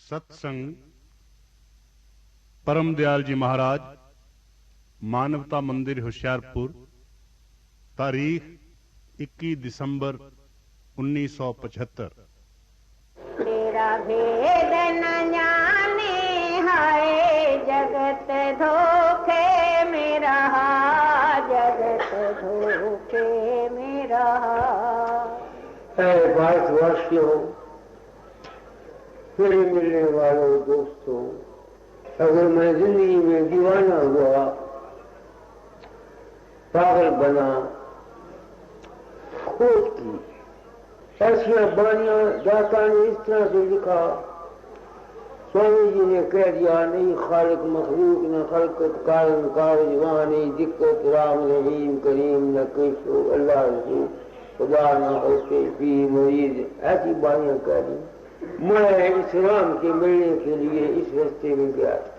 सत्संग परम दयाल जी महाराज, मानवता मंदिर होशियारपुर, तारीख 21 दिसंबर 1975। तेरा भेद न जाने हाय जगत धोखे में रहा, जगत धोखे में रहा। भारतवासियों, फिर मिलने वालों दोस्तों, अगर मैं जिंदगी में दीवाना हुआ, पागल बना, खोज की, ऐसी बानियां दाता ने इस तरह से लिखा। स्वामी जी ने कह दिया, नहीं खालिक मखलूक न खलकत कारण कारजवान, नहीं दिक्कत राम रहीम करीम न कैसो अल्लाह रसूल खुदा न होते भी मरीज, ऐसी बानियां कह दी। मैं इस राम के मिलने के लिए इस रास्ते में गया था।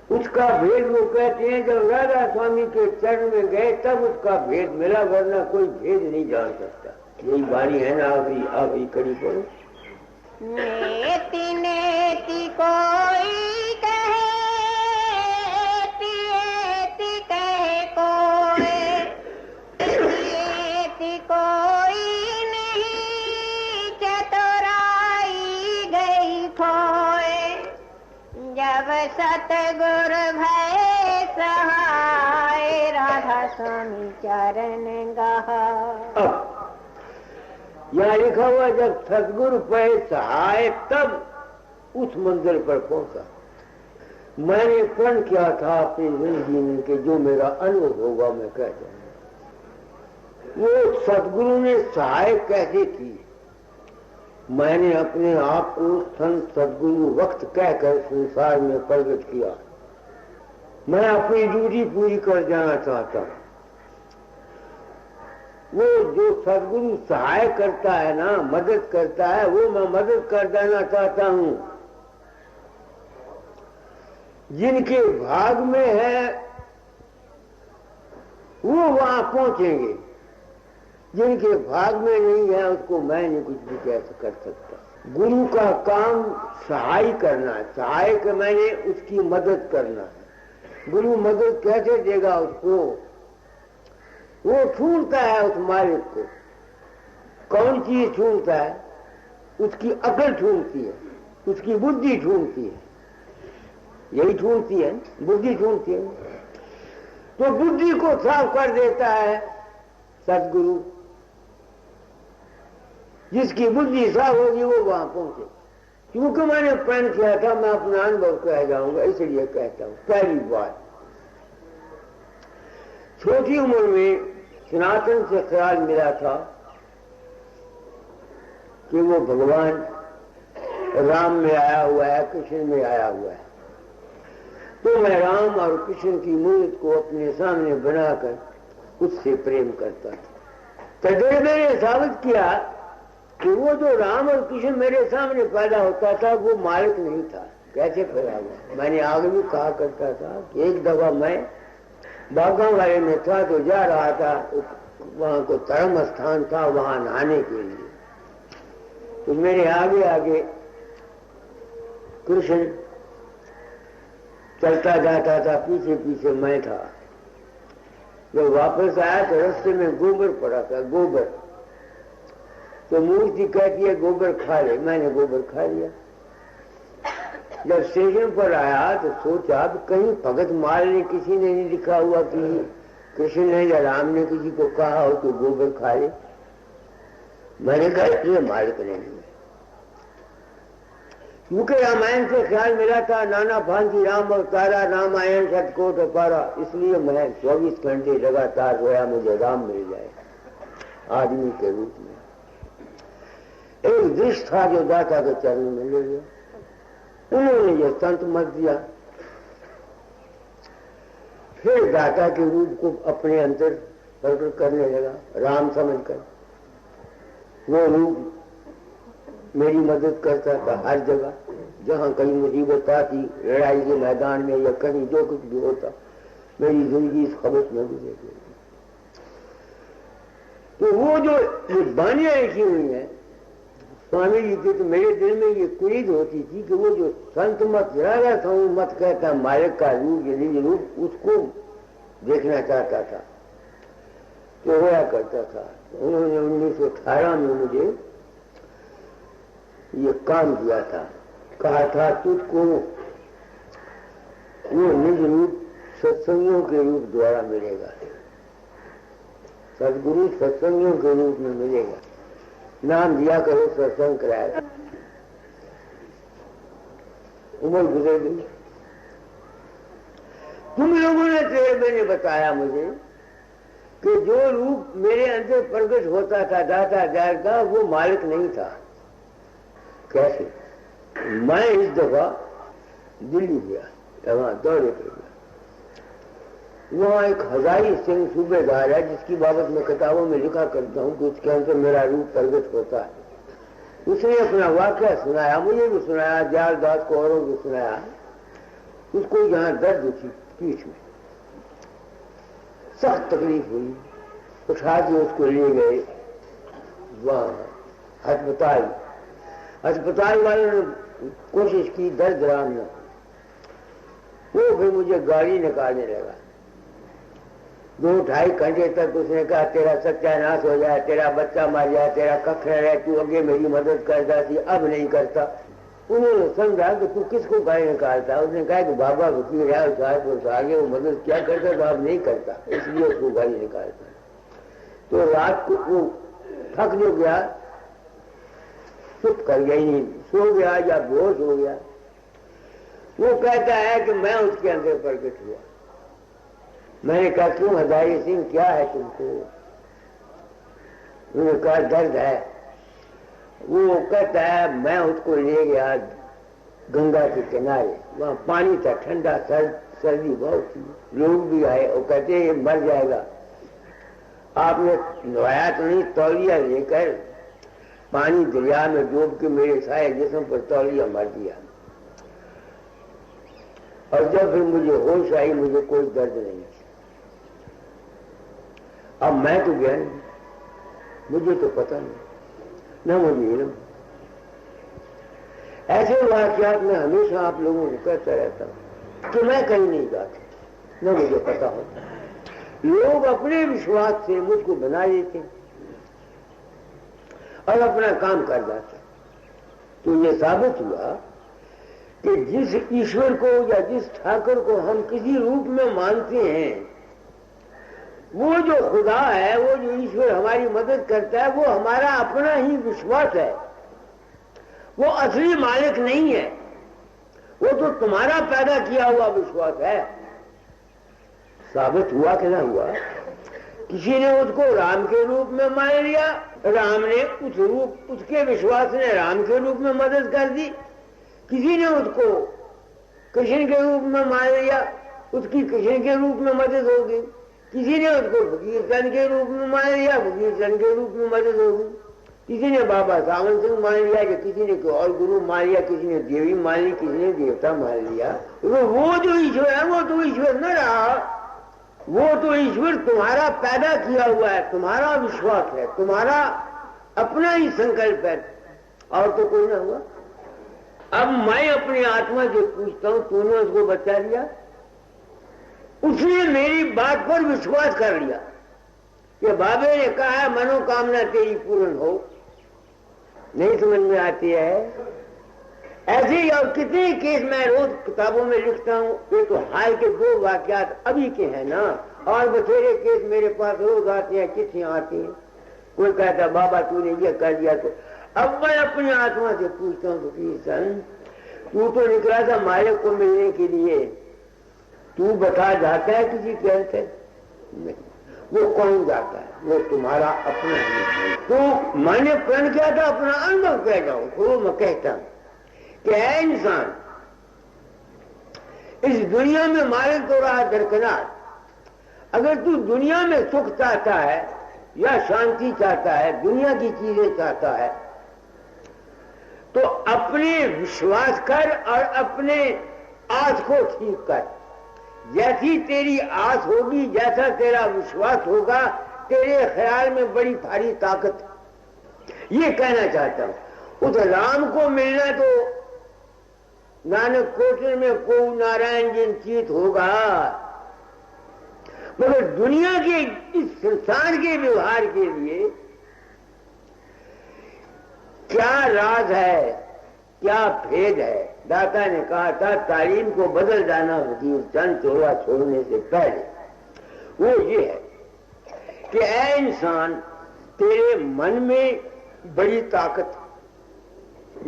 उसका भेद वो कहते हैं जब राधा स्वामी के चरण में गए तब उसका भेद मिला, वरना कोई भेद नहीं जान सकता। यही बानी है ना, आखिरी कड़ी पर नेति नेति कोई कहे, एति कहे कोई, एति कोई नहीं, चतुराई गई खोए। जब सतगुरु भय सहाय, राधा स्वामी चरण गहा। यहाँ लिखा हुआ जब सदगुरु पे सहाय तब उस मंजिल पर पहुंचा। मैंने प्रण किया था अपनी जिंदगी में कि जो मेरा अनुभव होगा मैं कह जाऊंगा। वो सदगुरु ने सहाय कैसे की, मैंने अपने आप को संत सदगुरु वक्त कहकर संसार में प्रकट किया। मैं अपनी ड्यूटी पूरी कर जाना चाहता हूँ। वो जो सदगुरु सहाय करता है ना, मदद करता है, वो मैं मदद कर देना चाहता हूं। जिनके भाग में है वो वहां पहुंचेंगे, जिनके भाग में नहीं है उसको मैं नहीं कुछ भी कैसे कर सकता। गुरु का काम सहाय करना है, सहाय के मैंने उसकी मदद करना है। गुरु मदद कैसे देगा उसको, वो छूटता है उस मालिक को। कौन चीज छूटता है, उसकी अकल छूटती है, उसकी बुद्धि छूटती है, यही छूटती है, बुद्धि छूटती है। तो बुद्धि को साफ कर देता है सदगुरु। जिसकी बुद्धि साफ होगी वो वहां पहुंचे। क्योंकि मैंने प्रण किया था, मैं अपना अनुभव कह जाऊंगा, इसलिए कहता हूं। पहली बात, छोटी उम्र में सनातन से ख्याल मिला था कि वो भगवान राम में आया हुआ है, कृष्ण में आया हुआ है। तो मैं राम और कृष्ण की मूर्ति को अपने सामने बनाकर उससे प्रेम करता था। तदे मैंने साबित किया कि वो जो राम और कृष्ण मेरे सामने पैदा होता था वो मालिक नहीं था। कैसे पैदा हुआ? मैंने आगे भी कहा करता था कि एक दफा मैं बागा वाले में था तो जा रहा था, वहां को धर्म स्थान था, वहां नहाने के लिए। तो मेरे आगे आगे कृष्ण चलता जाता था, पीछे पीछे मैं था। जब वापस आया तो रास्ते में गोबर पड़ा था, गोबर। तो मूर्ति कहती है गोबर खा ले, मैंने गोबर खा लिया। जब स्टेशन पर आया तो सोचा कहीं भगत माल ने किसी ने नहीं लिखा हुआ कि कृष्ण ने या राम ने किसी को कहा हो तो गोबर खा ले। मैंने कहा ये मालिक ने नहीं। क्योंकि रामायण से ख्याल मिला था नाना भांति राम अवतारा, रामायण शतकोट अपारा, इसलिए मैं 24 घंटे लगातार रोया मुझे राम मिल जाए आदमी के रूप में। एक दृश्य था जो दाता के चरण में ले गया, उन्होंने ये संत मत दिया। फिर दाता के रूप को अपने अंदर प्रकट करने लगा राम समझकर। वो रूप मेरी मदद करता था हर जगह, जहां कहीं मुसीबत आती, लड़ाई के मैदान में या कहीं जो कुछ भी होता, मेरी जिंदगी इस खबत में गुजर गई। तो वो जो ये बानियां लिखी हुई है स्वामी जी की, तो मेरे दिल में ये कुरीद होती थी कि वो जो संत मत रहा था वो मत कहता मालिक का रूप या निज रूप, उसको देखना चाहता था तो होया करता था। उन्होंने 1918 में मुझे ये काम दिया था, कहा था तुझको वो निज रूप सत्संगों के रूप द्वारा मिलेगा, सदगुरु सत्संगों के रूप में मिलेगा, नाम दिया करो सत्संग कराएगा। उम्र गुजर गई। तुम लोगों ने तेरे ने बताया मुझे कि जो रूप मेरे अंदर प्रकट होता था दाता जार का, वो मालिक नहीं था। कैसे? मैं इस दफा दिल्ली गया, वहां दौरे पे गया। वहां एक हजारी सिंह सूबेदार है जिसकी बाबत मैं किताबों में लिखा करता हूं कि उसके अंदर मेरा रूप प्रकट होता है। उसने अपना वाक़या सुनाया, मुझे भी सुनाया, दयाल दास को औरों को सुनाया। उसको यहाँ दर्द थी पीठ में, सख्त तकलीफ हुई, उठा के उसको ले गए वहां अस्पताल। अस्पताल वालों ने कोशिश की दर्द राम ने, वो फिर मुझे गाड़ी निकालने लगा। 2-2.5 घंटे तक उसने कहा तेरा सत्यानाश हो जाए, तेरा बच्चा मर जाए, तेरा कख रहे, तू आगे मेरी मदद करता थी अब नहीं करता। उन्होंने समझा कि तू किसको गाड़ी निकालता। उसने कहा कि बाबा वकील है उसको आगे वो मदद क्या करता तो अब नहीं करता, इसलिए उसको गाड़ी निकालता। तो रात को वो थक जो गया, चुप कर गया, नहीं सो गया या बेहोश हो गया। वो कहता है कि मैं उसके अंदर प्रकट हुआ। मैंने कहा क्यों हजारी सिंह क्या है तुमको? उन्होंने कहा दर्द है। वो कहता है मैं उसको ले गया गंगा के किनारे, वहां पानी था ठंडा, सर्दी बहुत थी, लोग भी आए और कहते ये मर जाएगा। आपने नहाया तो नहीं? तौलिया लेकर पानी दरिया में डूब के मेरे सारे जिस्म पर तौलिया मार दिया। और जब फिर मुझे होश आई मुझे कोई दर्द नहीं। अब मैं तो गया नहीं, मुझे तो पता नहीं, न मुझे इल्म। ऐसे वाकयात में हमेशा आप लोगों को कहता रहता हूं कि मैं कहीं नहीं जाता, न मुझे पता होता। लोग अपने विश्वास से मुझको बना लेते और अपना काम कर जाते। तो ये साबित हुआ कि जिस ईश्वर को या जिस ठाकुर को हम किसी रूप में मानते हैं, वो जो खुदा है, वो जो ईश्वर हमारी मदद करता है, वो हमारा अपना ही विश्वास है, वो असली मालिक नहीं है। वो तो तुम्हारा पैदा किया हुआ विश्वास है। साबित हुआ कि ना हुआ? किसी ने उसको राम के रूप में मान लिया, राम ने उस रूप, उसके विश्वास ने राम के रूप में मदद कर दी। किसी ने उसको कृष्ण के रूप में मान लिया, उसकी कृष्ण के रूप में मदद होगी। किसी ने उसको फकीर चंद के रूप में मान लिया, फकीर चंद के रूप में मदद होगी। किसी ने बाबा सावन सिंह मान लिया, कि किसी ने कोई और गुरु मान लिया, किसी ने देवी मान ली, किसी ने देवता मान लिया। तो वो जो ईश्वर है वो तो ईश्वर न रहा, वो तो ईश्वर तुम्हारा पैदा किया हुआ है, तुम्हारा विश्वास है, तुम्हारा अपना ही संकल्प है, और तो कोई ना हुआ। अब मैं अपनी आत्मा से पूछता हूं, तूने उसको बचा दिया? उसने मेरी बात पर विश्वास कर लिया कि बाबे ने कहा है मनोकामना तेरी पूर्ण हो, नहीं समझ में आती है। ऐसे ही और कितने केस मैं रोज किताबों में लिखता हूँ। ये तो हाल के 2 वाकयात अभी के हैं ना, और बथेरे केस मेरे पास रोज आते हैं, चिट्ठियां आती हैं। कोई कहता बाबा तूने ये कर दिया तो अब मैं अपनी आत्मा से पूछता हूँ सन तू तो निकला था मालिक को मिलने के लिए, तू बता जाता है किसी के अंत? नहीं, वो कौन जाता है? वो तुम्हारा अपना ही। तो मैंने प्रण किया था अपना अनुभव कह जाऊं तो मैं कहता हूं कि है इंसान इस दुनिया में मालिक तो रहा दरकिनार। अगर तू दुनिया में सुख चाहता है या शांति चाहता है, दुनिया की चीजें चाहता है, तो अपने विश्वास कर और अपने आस को ठीक कर। जैसी तेरी आस होगी, जैसा तेरा विश्वास होगा, तेरे ख्याल में बड़ी भारी ताकत। ये कहना चाहता हूं। उस राम को मिलना तो नानक कोटल में को नारायण जिन चीत होगा, मगर दुनिया के इस संसार के व्यवहार के लिए क्या राज है, क्या भेद है? दाता ने कहा था तालीम को बदल जाना वजीर चंद चोला छोड़ने से पहले। वो ये है कि ऐ इंसान तेरे मन में बड़ी ताकत,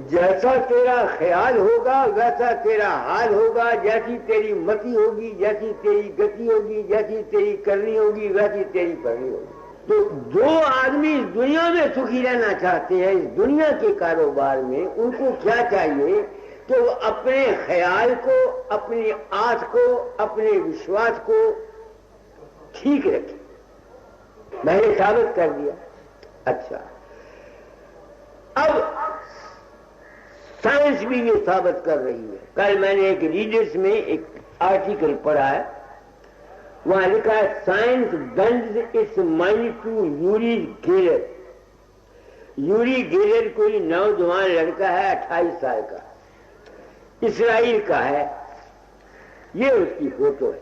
जैसा तेरा ख्याल होगा वैसा तेरा हाल होगा, जैसी तेरी मति होगी, जैसी तेरी गति होगी, जैसी तेरी करनी होगी, वैसी तेरी करनी होगी। तो जो आदमी इस दुनिया में सुखी रहना चाहते हैं, इस दुनिया के कारोबार में, उनको क्या चाहिए कि वो अपने ख्याल को, अपनी आस को, अपने विश्वास को ठीक रखें। मैंने साबित कर दिया। अच्छा, अब साइंस भी ये साबित कर रही है। कल मैंने एक रीडर्स में एक आर्टिकल पढ़ा है, वहां लिखा है science bends its mind to Uri Geller. Uri Geller कोई नौजवान लड़का है, 28 साल का, इसराइल का है। ये उसकी फोटो है।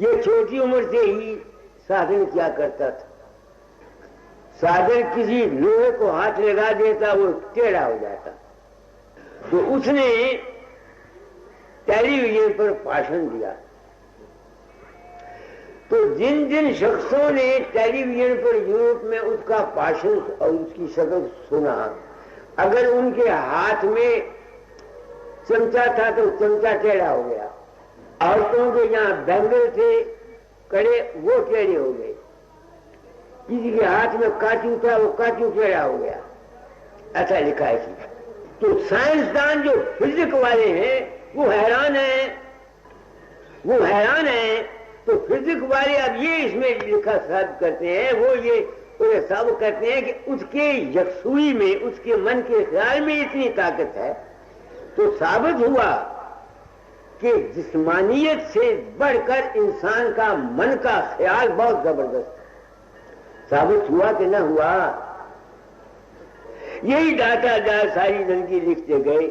ये छोटी उम्र से ही साधन किया करता था। साधन किसी लोहे को हाथ लगा देता, वो टेढ़ा हो जाता। तो उसने टेलीविजन पर भाषण दिया। तो जिन जिन शख्सों ने टेलीविजन पर यूरोप में उसका भाषण और उसकी शक्ल सुना, अगर उनके हाथ में चमचा था तो चमचा टेढ़ा हो गया। औरतों के यहाँ बैंगल थे कड़े, वो टेढ़े हो गए। किसी के हाथ में काचू था, वो काचू टेढ़ा हो गया। ऐसा लिखा है कि तो साइंसदान जो फिजिक्स वाले हैं वो हैरान हैं, वो हैरान हैं। तो फिजिक्स वाले अब ये इसमें लिखा साबित करते हैं, वो ये साबित करते हैं कि उसके यकसुई में, उसके मन के ख्याल में इतनी ताकत है। तो साबित हुआ कि जिस्मानियत से बढ़कर इंसान का मन का ख्याल बहुत जबरदस्त है। साबित हुआ कि न हुआ? यही डाटा सारी जिंदगी लिखते गए,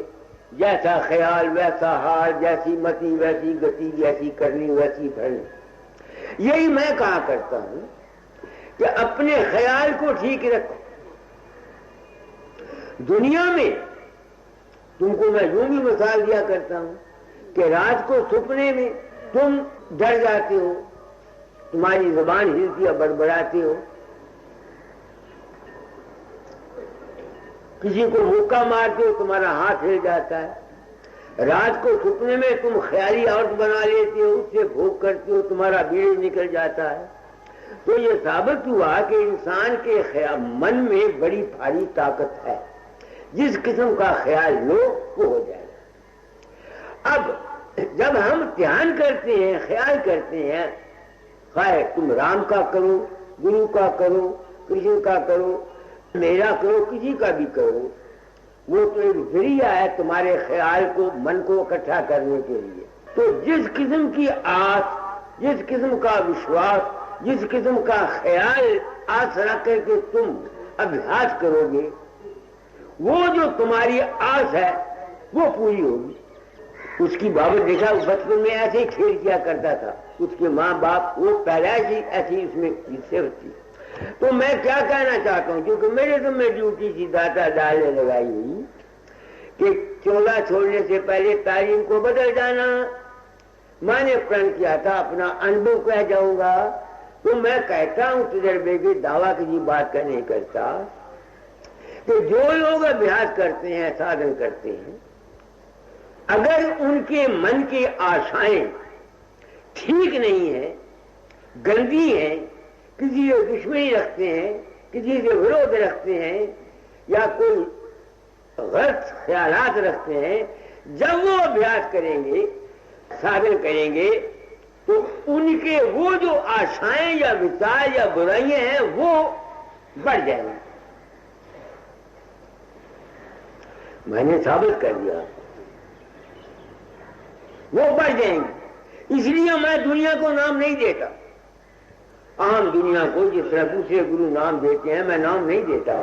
जैसा ख्याल वैसा हाल, जैसी मति वैसी गति, जैसी करनी वैसी भरनी। यही मैं कहा करता हूं कि अपने ख्याल को ठीक रखो। दुनिया में तुमको मैं यूं भी मिसाल दिया करता हूं कि रात को सपने में तुम डर जाते हो, तुम्हारी जुबान हिलती है, बड़बड़ाते हो, किसी को मुक्का मारते हो, तुम्हारा हाथ हिल जाता है। रात को सपने में तुम ख्याली औरत बना लेते हो, उससे भोग करते हो, तुम्हारा बीड़ी निकल जाता है। तो ये साबित हुआ कि इंसान के मन में बड़ी भारी ताकत है। जिस किस्म का ख्याल लो वो हो जाएगा। अब जब हम ध्यान करते हैं, ख्याल करते हैं, खाए तुम राम का करो, गुरु का करो, कृष्ण का करो, मेरा करो, किसी का भी करो, वो तो एक जरिया है तुम्हारे ख्याल को, मन को इकट्ठा करने के लिए। तो जिस किस्म की आस, जिस किस्म का विश्वास, जिस किस्म का ख्याल आस रख करके तुम अभ्यास करोगे, वो जो तुम्हारी आस है वो पूरी होगी। उसकी बाबत देखा, बचपन में ऐसे ही खेल किया करता था। उसके माँ बाप वो पैदाइश ही ऐसी उसमें हिस्से होती। तो मैं क्या कहना चाहता हूं, क्योंकि मेरे तो मैं ड्यूटी सी दाता डाले लगाई हुई कि 14 छोड़ने से पहले तालीम को बदल जाना। मैंने प्रण किया था, अपना अनुभव कह जाऊंगा। तो मैं कहता हूं, तजर्बे की दावा की बात का नहीं करता, कि जो लोग अभ्यास करते हैं, साधन करते हैं, अगर उनके मन की आशाएं ठीक नहीं है, गंदी है, किसी से दुश्मनी रखते हैं, किसी से विरोध रखते हैं, या कोई गलत ख्यालात रखते हैं, जब वो अभ्यास करेंगे, साधन करेंगे, तो उनके वो जो आशाएं या विचार या बुराइयां हैं वो बढ़ जाएंगी। मैंने साबित कर दिया, वो बढ़ जाएंगी। इसलिए मैं दुनिया को नाम नहीं देता, आम दुनिया को जिस तरह दूसरे गुरु नाम देते हैं, मैं नाम नहीं देता।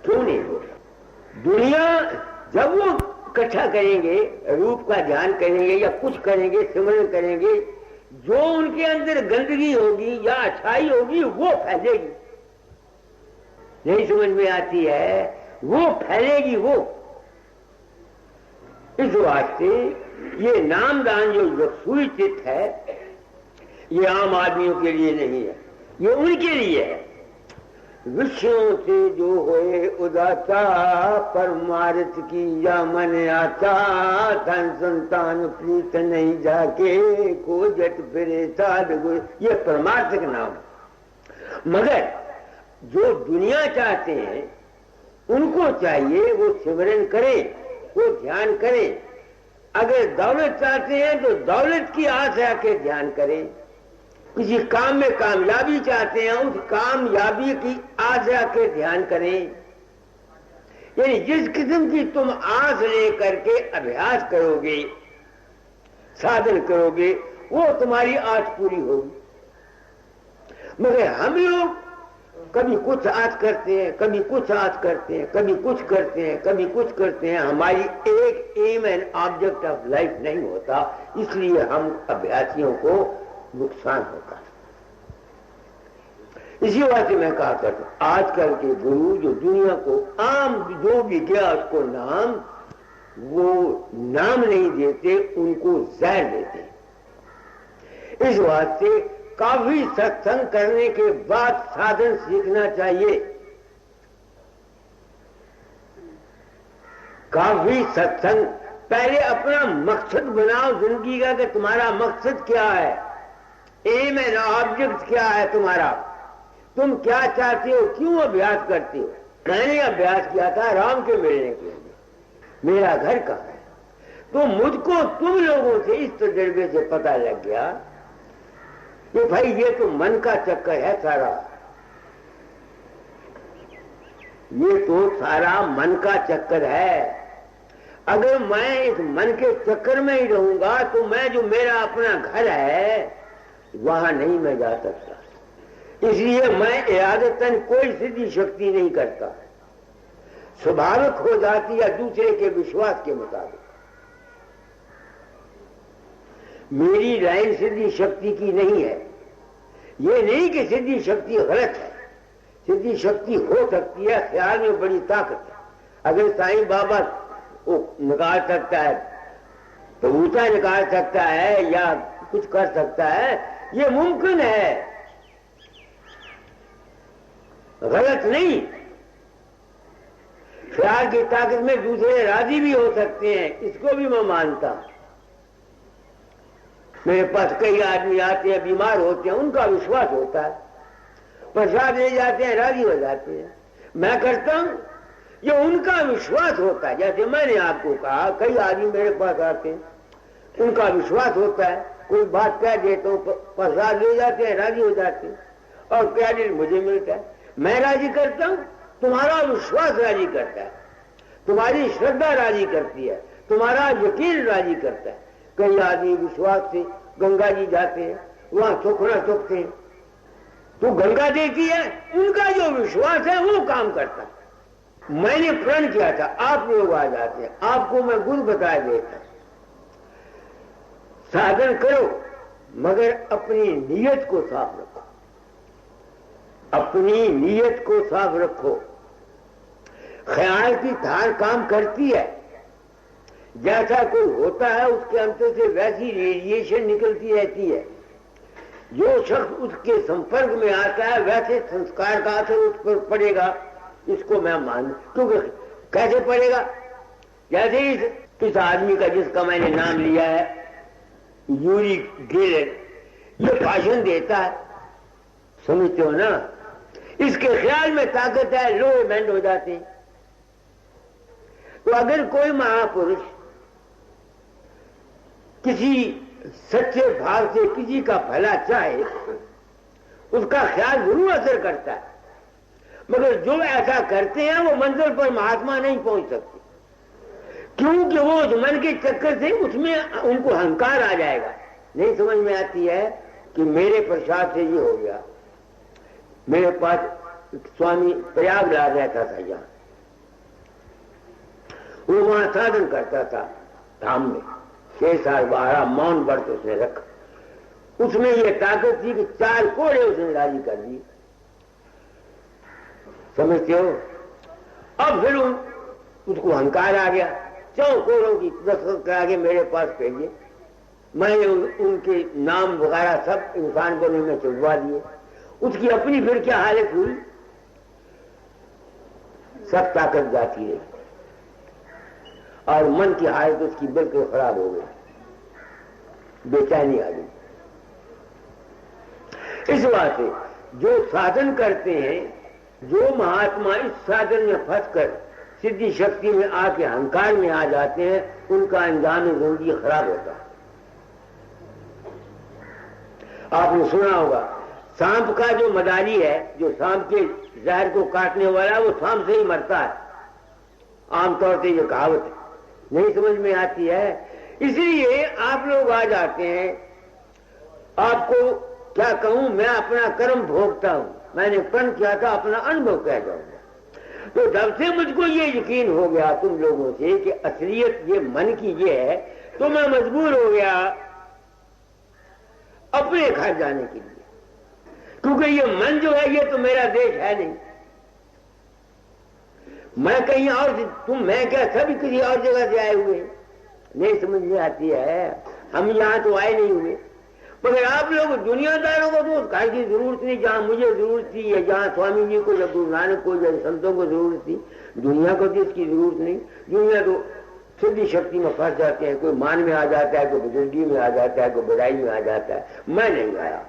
क्यों नहीं देता? दुनिया जब वो इकट्ठा करेंगे, रूप का ध्यान करेंगे या कुछ करेंगे, सिमरन करेंगे, जो उनके अंदर गंदगी होगी या अच्छाई होगी वो फैलेगी। नहीं समझ में आती है, वो फैलेगी। वो इस वास्ते ये नामदान जो सुचित है, ये आम आदमियों के लिए नहीं है, ये उनके लिए है। विषयों से जो होए उदाता, परमार्थ की या मन आता, धन संतान प्रीत नहीं जाके, को जट फिरे साध गुरु, ये परमार्थ का नाम। मगर जो दुनिया चाहते हैं, उनको चाहिए वो सिमरन करें, वो ध्यान करें। अगर दौलत चाहते हैं तो दौलत की आशा के ध्यान करें। किसी काम में कामयाबी चाहते हैं, उस कामयाबी की आशा के ध्यान करें। यानी जिस किस्म की तुम आस लेकर के अभ्यास करोगे, साधन करोगे, वो तुम्हारी आस पूरी होगी। मगर हम लोग कभी कुछ आस करते हैं, कभी कुछ आस करते हैं, कभी कुछ करते हैं, कभी कुछ करते हैं। हमारी एक aim and object of life नहीं होता, इसलिए हम अभ्यासियों को नुकसान होगा। इसी वजह से मैं कहा करता हूं, आजकल के गुरु जो दुनिया को आम जो भी गया उसको नाम, वो नाम नहीं देते, उनको जहर देते। इस वास्ते काफी सत्संग करने के बाद साधन सीखना चाहिए। काफी सत्संग, पहले अपना मकसद बनाओ जिंदगी का कि तुम्हारा मकसद क्या है, एम एंड ऑब्जेक्ट क्या है तुम्हारा, तुम क्या चाहते हो, क्यों अभ्यास करते हो। मैंने अभ्यास किया था राम के मिलने के लिए, मेरा घर कहाँ है। तो मुझको तुम लोगों से इस तजर्बे से पता लग गया कि भाई ये तो मन का चक्कर है सारा, ये तो सारा मन का चक्कर है। अगर मैं इस मन के चक्कर में ही रहूंगा तो मैं जो मेरा अपना घर है वहां नहीं मैं जा सकता। इसलिए मैं इरादतन कोई सिद्धि शक्ति नहीं करता, स्वाभाविक हो जाती या दूसरे के विश्वास के मुताबिक। मेरी लाइन सिद्धि शक्ति की नहीं है। ये नहीं कि सिद्धि शक्ति गलत है, सिद्धि शक्ति हो सकती है, ख्याल में बड़ी ताकत है। अगर साईं बाबा वो निकाल सकता है तो ऊंचा निकाल सकता है या कुछ कर सकता है, ये मुमकिन है, गलत नहीं। ख्याल की ताकत में दूसरे राजी भी हो सकते हैं, इसको भी मैं मानता। मेरे पास कई आदमी आते हैं, बीमार होते हैं, उनका विश्वास होता है, प्रसाद ले जाते हैं, राजी हो जाते हैं। मैं करता हूं, ये उनका विश्वास होता है। जैसे मैंने आपको कहा, कई आदमी मेरे पास आते हैं, उनका विश्वास होता है, कोई बात कह देता हूं, प्रसाद ले जाते हैं, राजी हो जाते हैं, और क्रेडिट मुझे मिलता है। मैं राजी करता हूं, तुम्हारा विश्वास राजी करता है, तुम्हारी श्रद्धा राजी करती है, तुम्हारा यकीन राजी करता है। कई आदमी विश्वास से गंगा जी जाते हैं, वहां सुखना सुखते हैं, तो गंगा देती है, उनका जो विश्वास है वो काम करता है। मैंने प्रण किया था, आप लोग आ जाते हैं, आपको मैं गुरु बता देता, साधन करो मगर अपनी नीयत को साफ रखो। अपनी नीयत को साफ रखो। ख्याल की धार काम करती है, जैसा कोई होता है उसके अंदर से वैसी रेडिएशन निकलती रहती है। जो शख्स उसके संपर्क में आता है वैसे संस्कार का असर उस पर पड़ेगा, इसको मैं मान। क्योंकि कैसे पड़ेगा? जैसे इस आदमी का जिसका मैंने नाम लिया है यूरी गेलर, ये भाषण देता है, समझते हो ना? इसके ख्याल में ताकत है, लोहे बैंड हो जाते हैं। तो अगर कोई महापुरुष किसी सच्चे भाव से किसी का भला चाहे, उसका ख्याल जरूर असर करता है, मगर जो ऐसा करते हैं वो मंजिल पर महात्मा नहीं पहुंच सकते, क्योंकि वो मन के चक्कर से उसमें उनको अहंकार आ जाएगा। नहीं समझ में आती है कि मेरे प्रसाद से ये हो गया। मेरे पास स्वामी प्रयागराज रहता था, यहाँ वो वहां साधन करता था धाम में, 6 साल 12 मौन व्रत उसने रखा। उसमें ये ताकत थी कि 4 कोड़े उसने राजी कर दिए, समझते हो? अब फिर उसको अहंकार आ गया, 4 कोड़ों की दस्तखत करा के मेरे पास भेजे। मैंने उनके नाम वगैरह सब इंसान को में चुगवा दिए। उसकी अपनी फिर क्या हालत हुई? सब ताकत जाती रही और मन की हालत उसकी बिल्कुल खराब हो गई, बेचैनी आ गई। इस बात से जो साधन करते हैं, जो महात्मा इस साधन में फंसकर सिद्धि शक्ति में आके अहंकार में आ जाते हैं, उनका अंजाम जिंदगी खराब होता है। आपने सुना होगा सांप का जो मदारी है, जो सांप के जहर को काटने वाला, वो सांप से ही मरता है। आमतौर से ये कहावत है, नहीं समझ में आती है। इसलिए आप लोग आ जाते हैं, आपको क्या कहूं, मैं अपना कर्म भोगता हूं, मैंने कर्म किया था, अपना अनुभव कह जाऊंगा। तो जब से मुझको ये यकीन हो गया तुम लोगों से कि असलियत ये मन की ये है, तो मैं मजबूर हो गया अपने घर जाने के लिए, क्योंकि ये मन जो है ये तो मेरा देश है नहीं। मैं कहीं और, मैं क्या सभी किसी और जगह से आए हुए? नहीं समझ में आती है। हम यहां तो आए नहीं हुए, मगर आप लोग दुनियादारों को तो उस घर की जरूरत नहीं जहां मुझे जरूरत थी, या जहां स्वामी जी को या गुरु नानक को या संतों को जरूरत थी। दुनिया को तो इसकी जरूरत नहीं। दुनिया तो सिद्धि शक्ति में फंस जाते हैं, कोई मान में आ जाता है, कोई बुजुर्गी में आ जाता है, कोई बुराई में आ जाता है। मैं नहीं आया,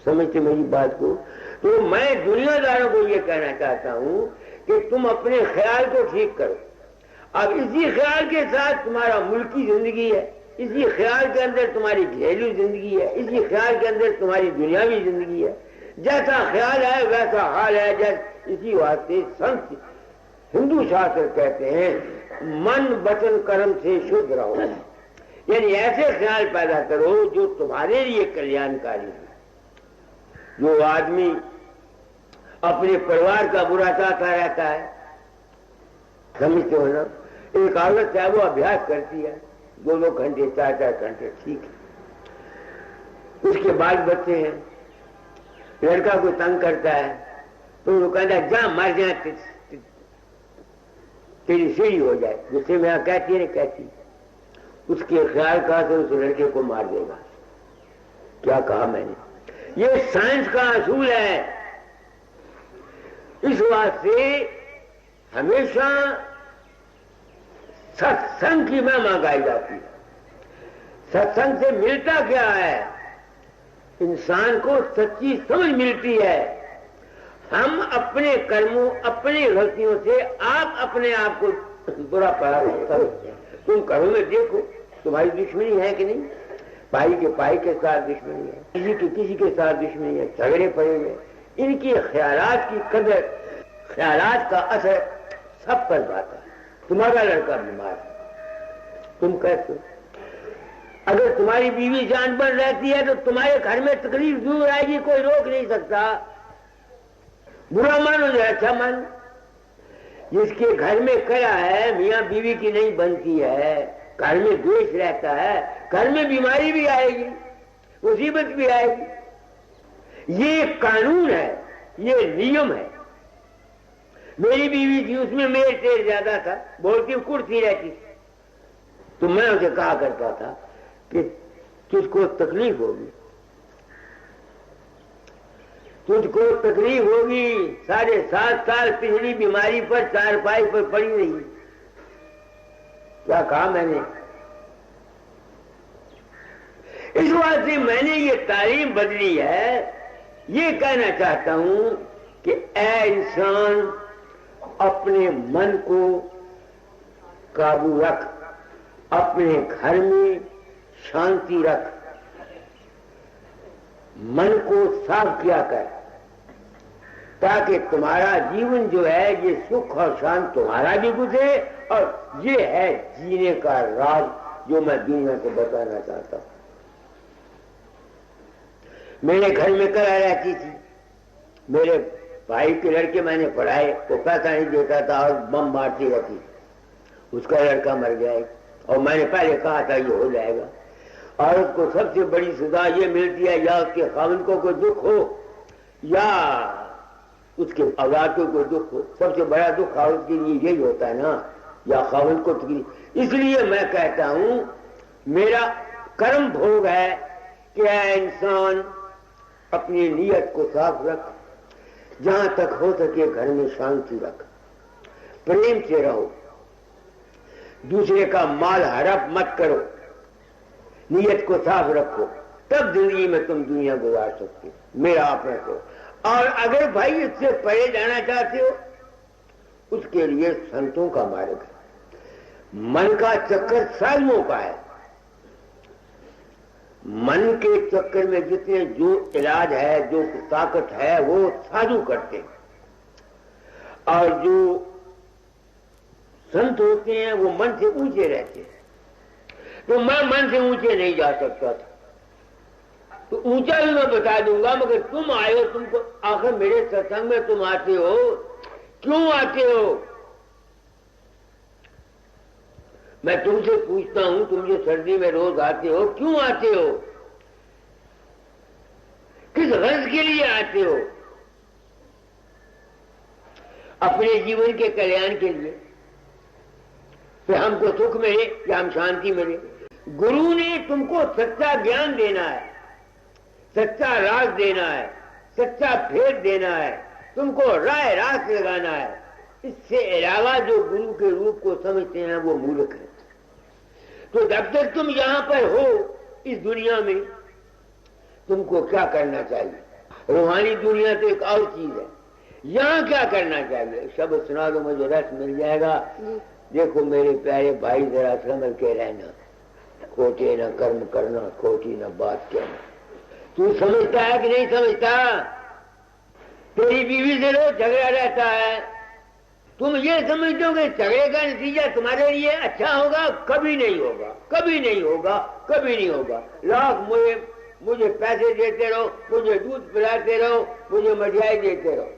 समझते मेरी बात को? तो मैं दुनियादारों को ये कहना चाहता हूं कि तुम अपने ख्याल को ठीक करो। अब इसी ख्याल के साथ तुम्हारा मुल्की जिंदगी है, इसी ख्याल के अंदर तुम्हारी घरेलू जिंदगी है, इसी ख्याल के अंदर तुम्हारी दुनियावी जिंदगी है। जैसा ख्याल है वैसा हाल है। जैसे इसी वास्ते संत हिंदू शास्त्र कहते हैं मन वचन कर्म से शुद्ध रहो, यानी ऐसे ख्याल पैदा करो जो तुम्हारे लिए कल्याणकारी है। जो आदमी अपने परिवार का बुरा चाहता रहता है, समझते हो ना? एक औरत है वो अभ्यास करती है 2-2 घंटे 4-4 घंटे, ठीक है, उसके बाल बच्चे हैं, लड़का को तंग करता है तो वो कहता है जा मर जाए, तेरी सीढ़ी हो जाए, जिससे मैं कहती है ना, कहती उसके ख्याल का तो उस लड़के को मार देगा। क्या कहा मैंने? ये साइंस का असूल है। इस वास्ते हमेशा सत्संग की महिमा गाई जाती है। सत्संग से मिलता क्या है? इंसान को सच्ची समझ मिलती है। हम अपने कर्मों, अपनी गलतियों से आप अपने आप को बुरा पड़ा करते हैं। तुम घरों में देखो, तुम्हारी दुश्मनी है कि नहीं? भाई के साथ दुश्मनी है, किसी के साथ दुश्मनी है, झगड़े पड़े हुए। इनकी ख्यालात की कदर, ख्यालात का असर सब पर जाता है। तुम्हारा लड़का बीमार है, तुम कैसे? अगर तुम्हारी बीवी जान पर रहती है तो तुम्हारे घर में तकलीफ दूर आएगी, कोई रोक नहीं सकता। बुरा मानो या अच्छा मानो, जिसके घर में कया है, मियाँ बीवी की नहीं बनती है, घर में द्वेष रहता है, घर में बीमारी भी आएगी, मुसीबत भी आएगी। ये कानून है, ये नियम है। मेरी बीवी थी, उसमें मेरे तेर ज्यादा था, बोलती कुर्सी रहती, तो मैं उसे कहा करता था कि तुझको तकलीफ होगी, तुझको तकलीफ होगी। 7.5 साल पिछली बीमारी पर चारपाई पर पड़ी रही। क्या कहा मैंने? इस बात से मैंने ये तालीम बदली है। ये कहना चाहता हूं कि ऐ इंसान, अपने मन को काबू रख, अपने घर में शांति रख, मन को साफ किया कर, ताकि तुम्हारा जीवन जो है ये सुख और शांत तुम्हारा भी गुजरे। और ये है जीने का राज जो मैं दुनिया को बताना चाहता हूं। मेरे घर में कला रहती थी, मेरे भाई के लड़के मैंने पढ़ाए, वो पैसा नहीं देता था और बम मारती रहती, उसका लड़का मर गया। और मैंने पहले कहा था ये हो जाएगा। औरत को सबसे बड़ी सजा ये मिलती है, या उसके खाविंद को कोई दुख हो या उसके औलाद को कोई दुख हो। सबसे बड़ा दुख औरत के लिए यही होता है ना, या खाविंद को तकलीफ। इसलिए मैं कहता हूं मेरा कर्म भोग है कि इंसान अपनी नीयत को साफ रख, जहां तक हो सके घर में शांति रख, प्रेम से रहो, दूसरे का माल हड़प मत करो, नीयत को साफ रखो, तब जिंदगी में तुम दुनिया गुजार सकते हो। मेरा अपना को। और अगर भाई इससे परे जाना चाहते हो, उसके लिए संतों का मार्ग है। मन का चक्कर साधुओं का है। मन के चक्कर में जितने जो इलाज है, जो ताकत है, वो साधु करते हैं। और जो संत होते हैं वो मन से ऊंचे रहते हैं। तो मैं मन से ऊंचे नहीं जा सकता था, तो ऊंचा भी मैं बता दूंगा। मगर तुम आए हो, तुमको आखिर मेरे सत्संग में तुम आते हो, क्यों आते हो? मैं तुमसे पूछता हूं, तुम जो सर्दी में रोज आते हो, क्यों आते हो? किस गर्ज के लिए आते हो? अपने जीवन के कल्याण के लिए, फिर हमको सुख मिले या हम शांति मिले। गुरु ने तुमको सच्चा ज्ञान देना है, सच्चा राज देना है, सच्चा भेद देना है, तुमको राय रास लगाना है। इससे अलावा जो गुरु के रूप को समझते हैं वो मूर्ख है। तो जब तक तुम यहां पर हो इस दुनिया में, तुमको क्या करना चाहिए? रूहानी दुनिया तो एक और चीज है, यहां क्या करना चाहिए? शब्द सुना दो, मुझे रस मिल जाएगा। देखो मेरे प्यारे भाई, जरा समझ के रहना, खोटे न कर्म करना, खोटी न बात कहना। तू समझता है कि नहीं समझता? तेरी बीवी से रोज झगड़ा रहता है, तुम ये समझते हो कि झगड़े का नतीजा तुम्हारे लिए अच्छा होगा? कभी नहीं होगा, कभी नहीं होगा, कभी नहीं होगा। लाख मुझे पैसे देते रहो, मुझे दूध पिलाते रहो, मुझे मिठाई देते रहो,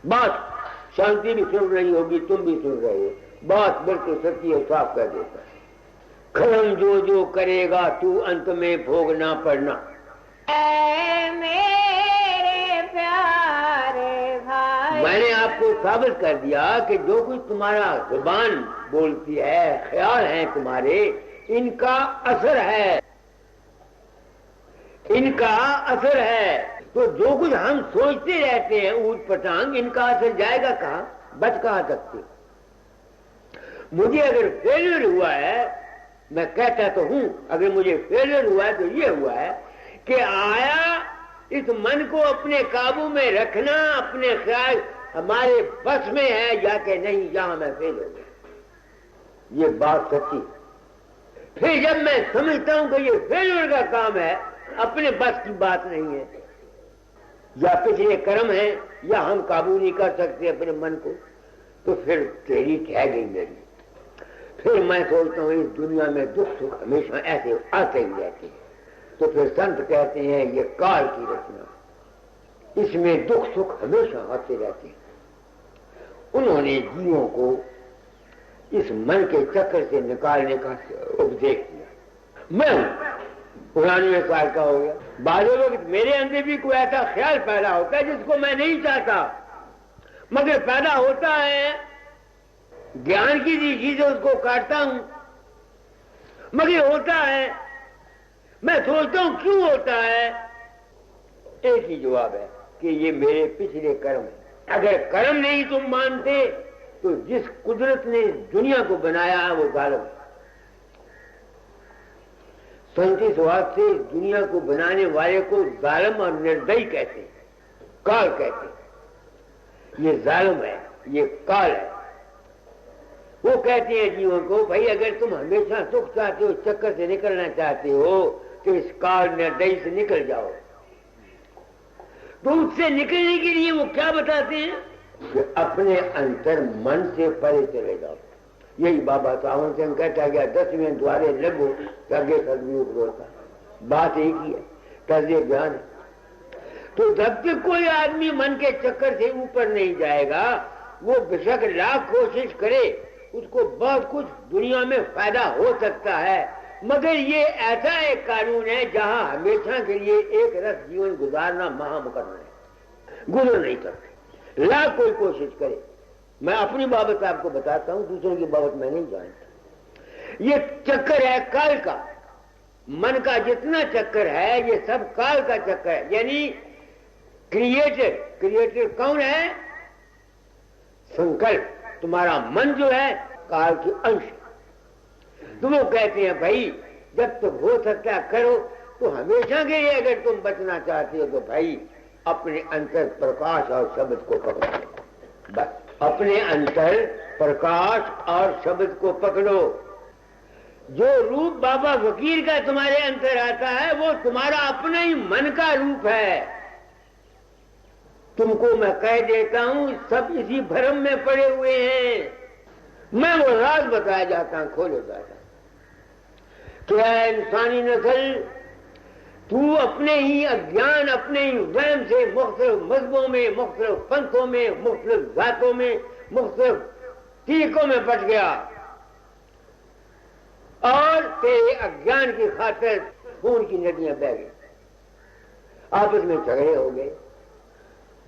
बात शांति भी सुन रही होगी, तुम भी सुन रहे हो। बात बिल्कुल सच्ची है, साफ कर देता है। कर्म जो जो करेगा तू अंत में भोगना पड़ना। मेरे प्यारे भाई, मैंने आपको साबित कर दिया कि जो कुछ तुम्हारा जुबान बोलती है, ख्याल है तुम्हारे, इनका असर है, इनका असर है। तो जो कुछ हम सोचते रहते हैं ऊट पटांग, इनका असर जाएगा कहां? बच कहां सकते? मुझे अगर फेलियर हुआ है, मैं कहता तो हूं, अगर मुझे फेलियर हुआ है तो ये हुआ है कि आया इस मन को अपने काबू में रखना, अपने ख्याल हमारे बस में है या कि नहीं, यहां मैं फेल हो गया। ये बात सच्ची। फिर जब मैं समझता हूं कि ये फेलियर का काम है, अपने बस की बात नहीं है, या पिछले कर्म है, या हम काबू नहीं कर सकते अपने मन को, तो फिर तेरी कह गई मेरी। फिर मैं सोचता हूं इस दुनिया में दुख सुख हमेशा ऐसे आते ही रहते हैं। तो फिर संत कहते हैं ये काल की रचना, इसमें दुख सुख हमेशा आते रहते हैं। उन्होंने जीवों को इस मन के चक्कर से निकालने का उपदेश दिया। मैं हूं 99 साल का हो गया। बाजों वक्त मेरे अंदर भी कोई ऐसा ख्याल पैदा होता है जिसको मैं नहीं चाहता, मगर पैदा होता है। ज्ञान की दी चीजें उसको काटता हूं, मगर होता है। मैं सोचता हूं क्यों होता है। एक ही जवाब है कि ये मेरे पिछले कर्म है। अगर कर्म नहीं तुम मानते तो जिस कुदरत ने इस दुनिया को बनाया है वो जालिम है। संतिसवाद से इस दुनिया को बनाने वाले को जालिम और निर्दयी कहते हैं, काल कहते हैं। ये जालिम है, ये काल है। वो कहते हैं जीवन को, भाई अगर तुम हमेशा सुख चाहते हो, चक्कर से निकलना चाहते हो, तो इस काल निर्दयी से निकल जाओ। तो उससे निकलने के लिए वो क्या बताते हैं कि अपने अंतर मन से परे चले जाओ। यही बाबा सावन सिंह कहता गया, 10वें द्वारे लगो आगे सदगुरु होता। बात एक ही है, तर्ज ज्ञान है। तो जब तक कोई आदमी मन के चक्कर से ऊपर नहीं जाएगा, वो बेशक लाख कोशिश करे, उसको बहुत कुछ दुनिया में फायदा हो सकता है, मगर ये ऐसा एक कानून है जहां हमेशा के लिए एक रस जीवन गुजारना महामुकदमा है, गुजर नहीं सकते, लाख कोई कोशिश करे। मैं अपनी बाबत आपको बताता हूं, दूसरों की बाबत मैं नहीं जानता। ये चक्कर है काल का, मन का जितना चक्कर है ये सब काल का चक्कर है। यानी क्रिएटर कौन है? संकल्प। तुम्हारा मन जो है काल के अंश। तो वो कहते हैं भाई जब तक हो सकता है करो। तो हमेशा के लिए अगर तुम बचना चाहते हो तो भाई अपने अंतर प्रकाश और शब्द को पकड़ो। बस अपने अंतर प्रकाश और शब्द को पकड़ो। जो रूप बाबा फकीर का तुम्हारे अंतर आता है वो तुम्हारा अपना ही मन का रूप है। तुमको मैं कह देता हूं, सब इसी भ्रम में पड़े हुए हैं। मैं वो राज बताया जाता हूं, खोलो जाता क्या इंसानी नस्ल, तू अपने ही अज्ञान, अपने ही वहम से मुख्तलिफ मजहबों में, मुख्तलिफ पंथों में, मुख्तलिफ जातों में, मुख्तलिफ तरीकों में बट गया और तेरे अज्ञान की खातिर खून की नदियां बह गई। आपस में झगड़े हो गए।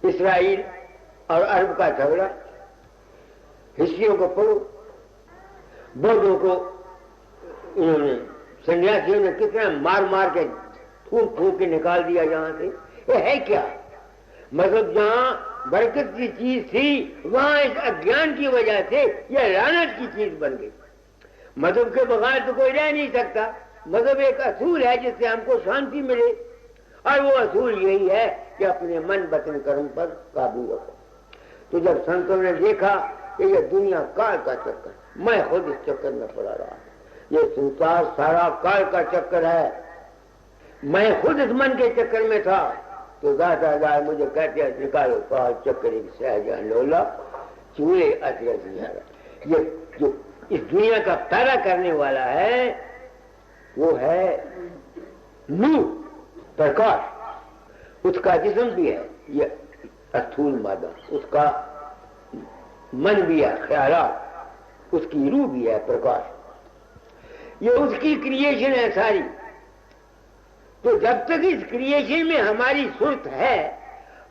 इसराइल और अरब का झगड़ा, हिस्ट्रियों को पढ़ो। बौद्धों को इन्होंने, सन्यासियों ने कितना मार मार के फूंक फूंक के निकाल दिया यहां से। ये है क्या? मतलब जहां बरकत की चीज थी वहां इस अज्ञान की वजह से यह लानत की चीज बन गई। मजहब के बगैर तो कोई रह नहीं सकता। मजहब एक असूल है जिससे हमको शांति मिले, और वो असूल यही है कि अपने मन वचन कर्म पर काबू रखो। तो जब संतों ने देखा कि यह दुनिया काल का चक्कर, मैं खुद इस चक्कर में पड़ा रहा, ये संसार सारा काल का चक्कर है, मैं खुद इस मन के चक्कर में था, तो दादा मुझे कहते हैं निकालो काल चक्कर एक सहजान लोला चूल्हे अचरज। ये जो इस दुनिया का पैदा करने वाला है वो है नूर, प्रकाश। उसका जिस्म भी है ये स्थूल मादा, उसका मन भी है ख्यालात, उसकी रूह भी है प्रकाश। ये उसकी क्रिएशन है सारी। तो जब तक इस क्रिएशन में हमारी सुर्त है